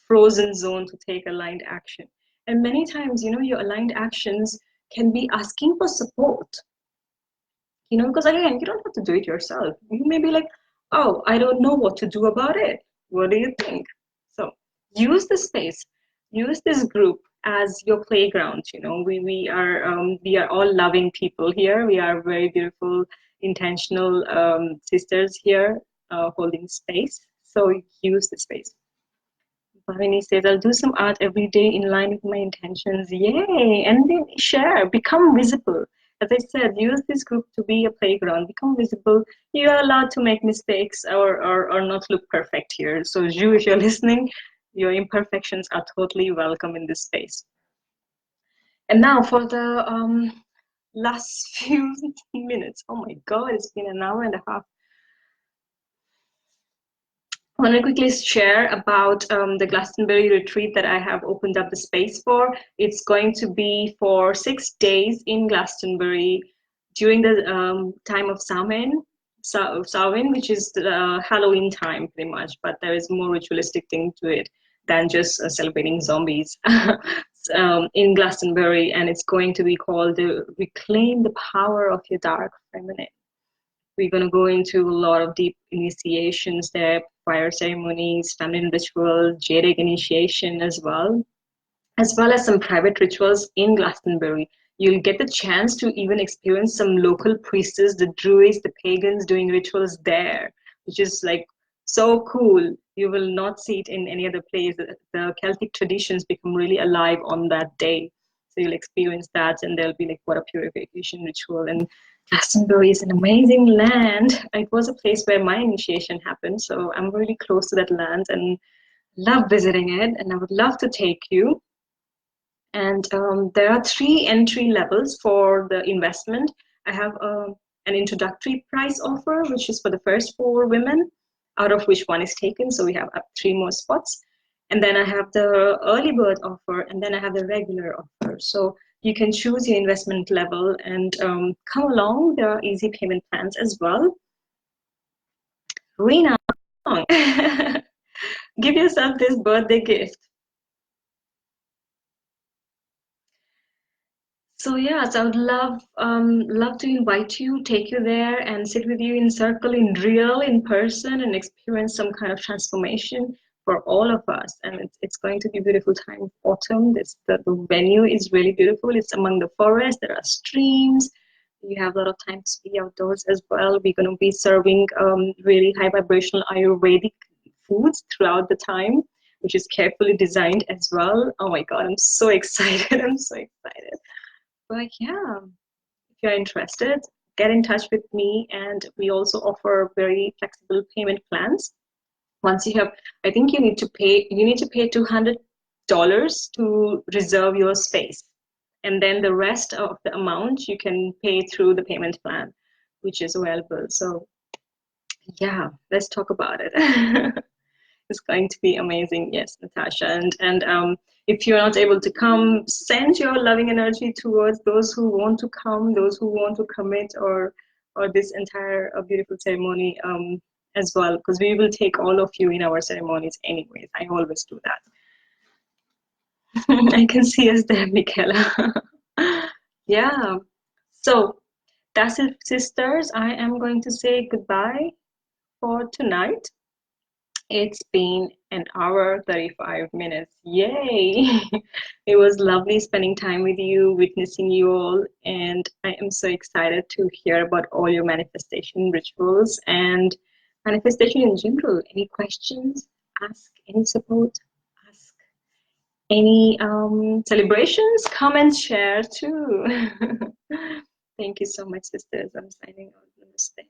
frozen zone to take aligned action. And many times, your aligned actions can be asking for support, because again, you don't have to do it yourself. You may be like, oh, I don't know what to do about it. What do you think? So use the space, use this group as your playground. We are all loving people here. We are very beautiful, intentional sisters here, holding space. So use the space. Bhavini says, I'll do some art every day in line with my intentions. Yay! And then share, become visible. As I said, use this group to be a playground, become visible. You are allowed to make mistakes or not look perfect here. So you, if you're listening, your imperfections are totally welcome in this space. And now for the last few minutes. Oh my God, it's been an hour and a half. I want to quickly share about the Glastonbury retreat that I have opened up the space for. It's going to be for 6 days in Glastonbury during the time of Samhain, which is the Halloween time pretty much, but there is more ritualistic thing to it than just celebrating zombies in Glastonbury, and it's going to be called Reclaim the Power of Your Dark Feminine. We're going to go into a lot of deep initiations there, fire ceremonies, feminine rituals, jade egg initiation as well as some private rituals in Glastonbury. You'll get the chance to even experience some local priestess, the druids, the pagans doing rituals there, which is like so cool. You will not see it in any other place. The Celtic traditions become really alive on that day. So you'll experience that, and there'll be like water purification ritual. And Glastonbury is an amazing land. It was a place where my initiation happened, so I'm really close to that land and love visiting it, and I would love to take you. And there are 3 entry levels for the investment. I have an introductory price offer, which is for the first 4 women, out of which 1 is taken, so we have up 3 more spots. And then I have the early bird offer, and then I have the regular offer. So you can choose your investment level and come along. There are easy payment plans as well. Rena, give yourself this birthday gift. So yes, I would love to invite you, take you there, and sit with you in circle, in person, and experience some kind of transformation for all of us. And it's going to be a beautiful time of autumn. The venue is really beautiful. It's among the forest. There are streams. You have a lot of time to be outdoors as well. We're going to be serving really high vibrational Ayurvedic foods throughout the time, which is carefully designed as well. Oh my God, I'm so excited. I'm so excited. But yeah, if you're interested, get in touch with me. And we also offer very flexible payment plans. Once you have, I think you need to pay $200 to reserve your space. And then the rest of the amount you can pay through the payment plan, which is available. So yeah, let's talk about it. It's going to be amazing. Yes, Natasha. And if you're not able to come, send your loving energy towards those who want to come, those who want to commit, or or this entire beautiful ceremony as well, because we will take all of you in our ceremonies anyways. I always do that. I can see us there, Michaela. Yeah. So that's it, sisters. I am going to say goodbye for tonight. It's been an hour, 35 minutes. Yay! It was lovely spending time with you, witnessing you all, and I am so excited to hear about all your manifestation rituals and manifestation in general. Any questions? Ask. Any support? Ask. Any celebrations? Come and share too. Thank you so much, sisters. I'm signing out. Namaste.